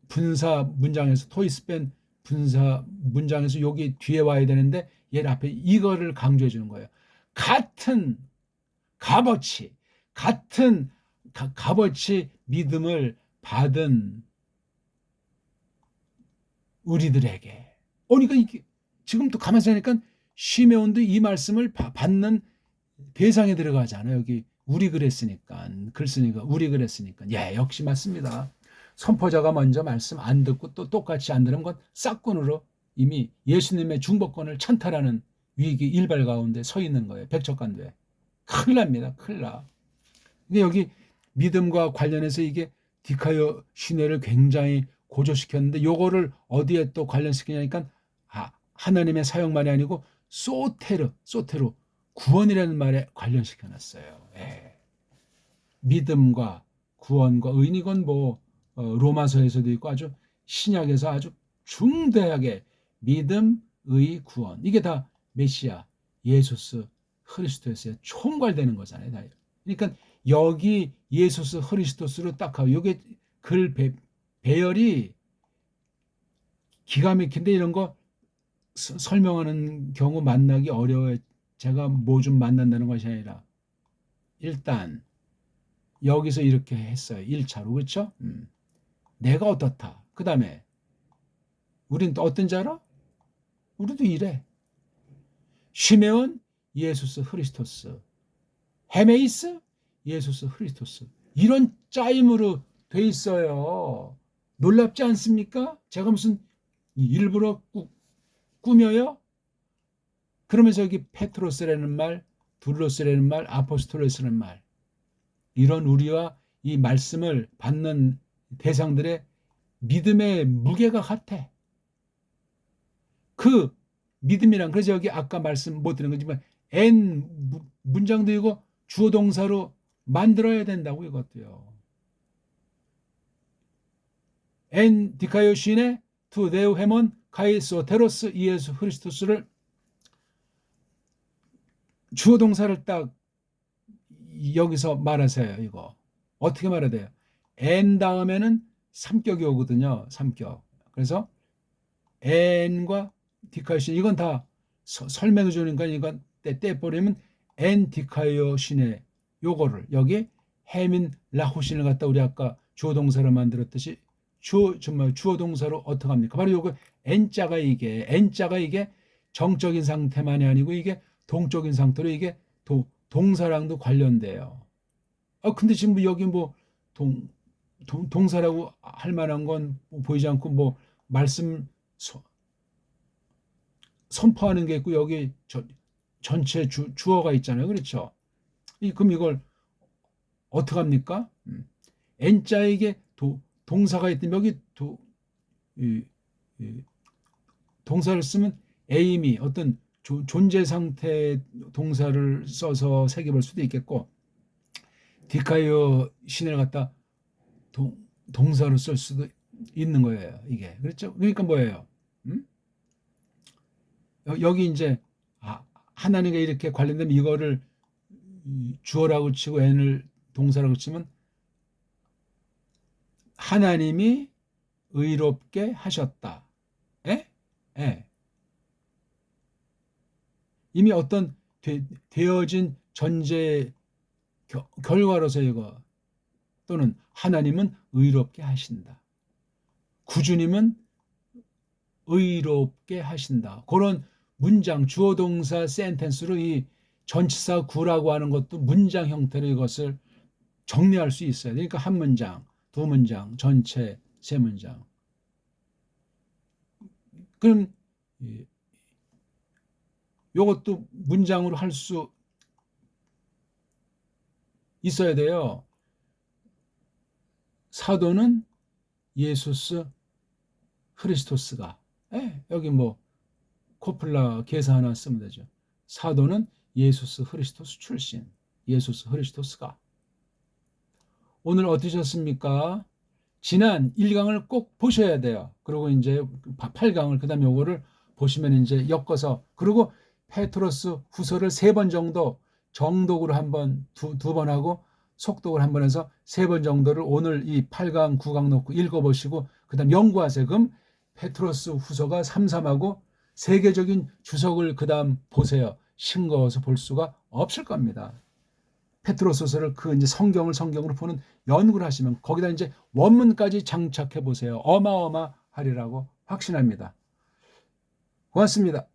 분사 문장에서 토이스펜 분사 문장에서 여기 뒤에 와야 되는데 얘 앞에 이거를 강조해 주는 거예요. 같은 값어치, 같은 값어치 믿음을 받은 우리들에게. 그러니까 이게 지금 또 가만히 생각하니까 시메온도 이 말씀을 받는 대상에 들어가잖아요. 여기 우리 그랬으니까, 글 쓰니까 우리 그랬으니까. 예, 역시 맞습니다. 선포자가 먼저 말씀 안 듣고 또 똑같이 안 들으면 건 싹군으로 이미 예수님의 중보권을 찬탈하는 위기 일발 가운데 서 있는 거예요. 백척간도에. 큰일 납니다. 큰일 나. 근데 여기 믿음과 관련해서 이게 디카요 시내를 굉장히 고조시켰는데 요거를 어디에 또 관련시키냐니까 하나님의 사역만이 아니고 소테르 구원이라는 말에 관련시켜놨어요. 예. 믿음과 구원과 의인 이건 뭐 로마서에서도 있고 아주 신약에서 아주 중대하게 믿음, 의, 구원 이게 다 메시아 예수스 그리스도에서 총괄되는 거잖아요. 다. 그러니까 여기 예수스 그리스도스로 딱 하고 이게 글 배열이 기가 막힌데 이런 거 설명하는 경우 만나기 어려워요. 제가 뭐 좀 만난다는 것이 아니라 일단 여기서 이렇게 했어요. 1차로 그렇죠? 내가 어떻다. 그 다음에 우린 또 어떤 자라? 우리도 이래. 시메온 예수스 크리스토스, 헤메이스 예수스 크리스토스 이런 짜임으로 돼 있어요. 놀랍지 않습니까? 제가 무슨 일부러 꾸며요? 그러면서 여기 페트로스라는 말, 둘로스라는 말, 아포스톨로스라는 말 이런 우리와 이 말씀을 받는 대상들의 믿음의 무게가 같아. 그 믿음이란 그래서 여기 아까 말씀 못 드린 거지만 N 문장도 이거 주어 동사로 만들어야 된다고 이것도요. N 디카요시네 투 데우 헤몬 카이소 테로스 이에수 크리스토스를 주어 동사를 딱 여기서 말하세요. 이거 어떻게 말해야 돼요? N 다음에는 3격이 오거든요. 3격. 그래서 N과 디카요신 이건 다 설명해 주니까 이건 떼버리면 N 디카요신의 요거를 여기 해민 라호신을 갖다 우리 아까 주어 동사로 만들었듯이 정말 주어 동사로 어떻게 합니까? 바로 요거 N자가 이게 정적인 상태만이 아니고 이게 동적인 상태로 이게 동사랑도 관련돼요. 근데 지금 여기 뭐 동사라고 할 만한 건 보이지 않고 뭐 말씀 선포하는 게 있고 여기 전체 주어가 있잖아요. 그렇죠? 그럼 이걸 어떻게 합니까? N자에게 동사가 있다면 여기 동사를 쓰면 에임이 어떤 존재 상태 동사를 써서 새겨볼 수도 있겠고 디카이어 신을 갖다 동사로 쓸 수도 있는 거예요. 이게 그렇죠? 그러니까 뭐예요? 여기 이제 하나님과 이렇게 관련된 이거를 주어라고 치고 N을 동사라고 치면 하나님이 의롭게 하셨다. 예? 예. 이미 어떤 되어진 전제 결과로서 이거 또는 하나님은 의롭게 하신다. 구주님은 의롭게 하신다. 그런 문장, 주어 동사 센텐스로 이 전치사 구라고 하는 것도 문장 형태로 이것을 정리할 수 있어요. 그러니까 한 문장, 두 문장, 전체, 세 문장. 그럼 이것도 문장으로 할 수 있어야 돼요. 사도는 예수스 크리스토스가 여기 뭐 코플라 계사 하나 쓰면 되죠. 사도는 예수스 크리스토스 출신 예수스 크리스토스가. 오늘 어떠셨습니까? 지난 1강을 꼭 보셔야 돼요. 그리고 이제 8강을 그 다음에 요거를 보시면 이제 엮어서 그리고 페트로스 후서를 3번 정도 정독으로 한번 두 번 하고 속독을 한번 해서 3번 정도를 오늘 이 8강 9강 놓고 읽어보시고 그 다음 연구하세요. 그럼 페트로스 후서가 3하고 세계적인 주석을 그 다음 보세요. 싱거워서 볼 수가 없을 겁니다. 페트로스서를 이제 성경으로 보는 연구를 하시면 거기다 이제 원문까지 장착해 보세요. 어마어마하리라고 확신합니다. 고맙습니다.